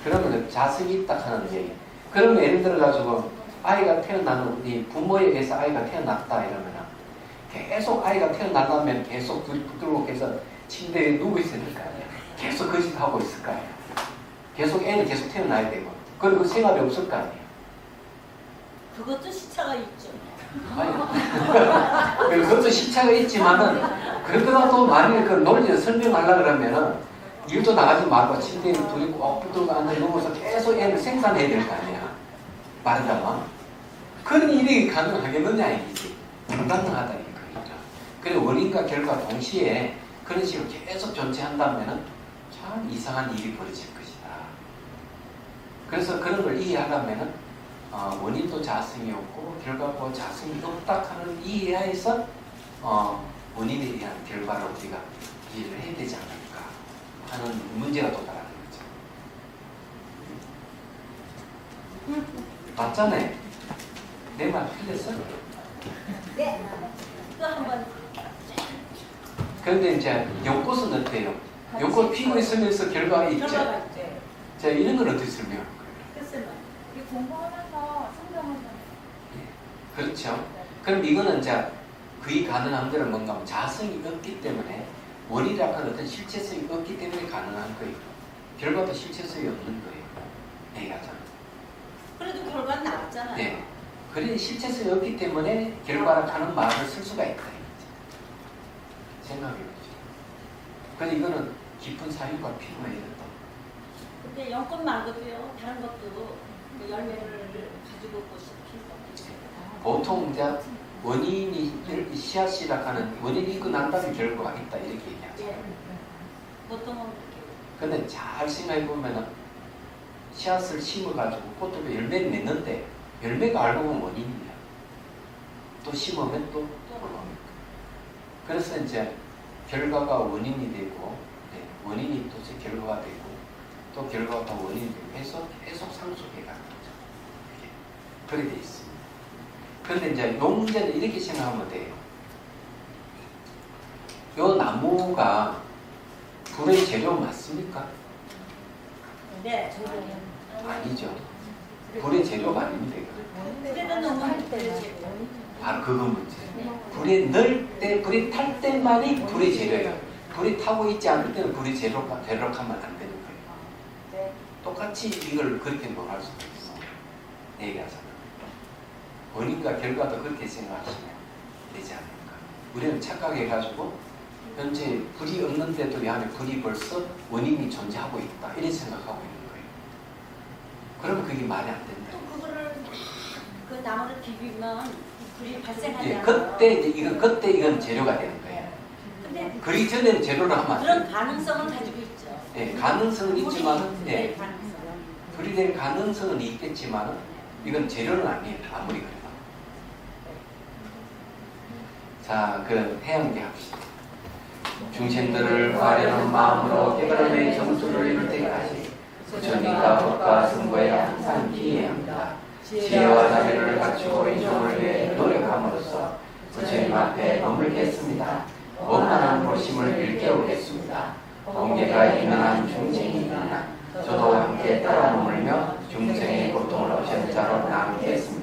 그러면 자성이 있다 하는 얘기. 그러면 예를 들어 가지고 아이가 태어나는 우리 부모에 의해서 아이가 태어났다 이러면은 계속 아이가 태어나려면 계속 붙들고 계속 침대에 누워 있어야 될 거 아니야. 계속 거짓하고 있을 거 아니야. 계속 애는 계속 태어나야 되고 그리고 생활이 없을 거 아니야. 그것도 시차가 있죠. 아니 그것도 시차가 있지만은 그러더라도 만약에 그 논리를 설명하려고 그러면은 일도 나가지 말고 침대에 둘이 꼭 붙들고 앉아 누워서 계속 애를 생산해야 될 거 아니야. 말하자면 그런 일이 가능하겠느냐 이거지. 불가능하다 이거죠. 그래 원인과 결과 동시에 그런 식으로 계속 존재한다면은 참 이상한 일이 벌어질 것이다. 그래서 그런 걸 이해하려면은 원인도 자성이 없고 결과도 자성이 없다 하는 이해하에서 원인에 대한 결과를 우리가 이해를 해야 되지 않을까 하는 문제가 도달하는 거죠. 맞잖아요. 내 말 틀렸어? 네. 또 한번. 그런데 이제 연꽃은 어때요? 연꽃 피고 있으면서 결과가 있죠. 결과가 있죠. 자, 이런 건 어떻게 설명할 거예요? 글쎄요. 이 공부하면서 성장한다는 그렇죠. 그럼 이거는 이제 그이 가능한 데는 뭔가 하면 자성이 없기 때문에 원이라고 하는 어떤 실체성이 없기 때문에 가능한 거예요. 결과도 실체성이 없는 거예요. 얘기하자면. 그래도 결과는 나왔잖아요. 네. 그래 실체성이 없기 때문에 결과라고 하는 말을 쓸 수가 있다. 생각해보죠. 그래서 이거는 깊은 사유가 필요해요. 근데 연꽃 말고도요. 다른 것도 그 열매를 가지고 꽃이 피고. 보통 이제 원인이 씨앗이라고 하는 원인이 있고 난 다음에 결과가 있다 이렇게 얘기하죠. 예. 보통은 그렇게. 근데 잘 생각해 보면은 씨앗을 심어가지고 꽃도 열매를 맺는데 열매가 알고 보면 원인이야. 또 심으면 또 그래서 이제 결과가 원인이 되고, 네, 원인이 또 결과가 되고, 또 결과가 원인이 되고 해서 계속 상속해 가는 거죠. 그렇게 돼 있습니다. 그런데 이제 요 문제는 이렇게 생각하면 돼요. 요 나무가 불의 재료 맞습니까? 네. 아니죠. 불의 재료가 아닙니다. 이거. 그래도 너무 힘들지. 바로 그거 문제. 불에 넣을 때, 불이 탈 때만이 불의 재료예요. 불이 타고 있지 않을 때는 불의 재료하면 안 되는 거예요. 네. 똑같이 이걸 그렇게 논할 수가 있어. 얘기하자면. 원인과 결과도 그렇게 생각하시면 되지 않을까. 우리는 착각해가지고 현재 불이 없는데도 이 안에 불이 벌써 원인이 존재하고 있다. 이렇게 생각하고 있는 거예요. 그러면 그게 말이 안 된다. 또 그거를 그 나무를 비비면 불이 예, 발생하잖아요. 그때 이건 재료가 되는 거예요. 근데 그러기 전에는 재료를 하면 안 돼요. 그런 가능성은 가지고 있죠. 예, 가능성은 있지만, 불이 예, 될 가능성은. 불이 될 가능성은 있겠지만, 이건 재료는 아니에요. 아무리 그래도. 자, 그럼 해양계 합시다. 중생들을 구하려는 마음으로 깨달음의 정수를 이룰 때까지 부처님과 법과 승부에 항상 기해야 합니다. 지혜와 자비를 갖추고 인종을 위해 노력함으로써 부처님 앞에 머물겠습니다. 원만한 보심을 일깨우겠습니다. 공개가 이면한 중생이니나 저도 함께 따라 머물며 중생의 고통을 없애는 자로 남겠습니다.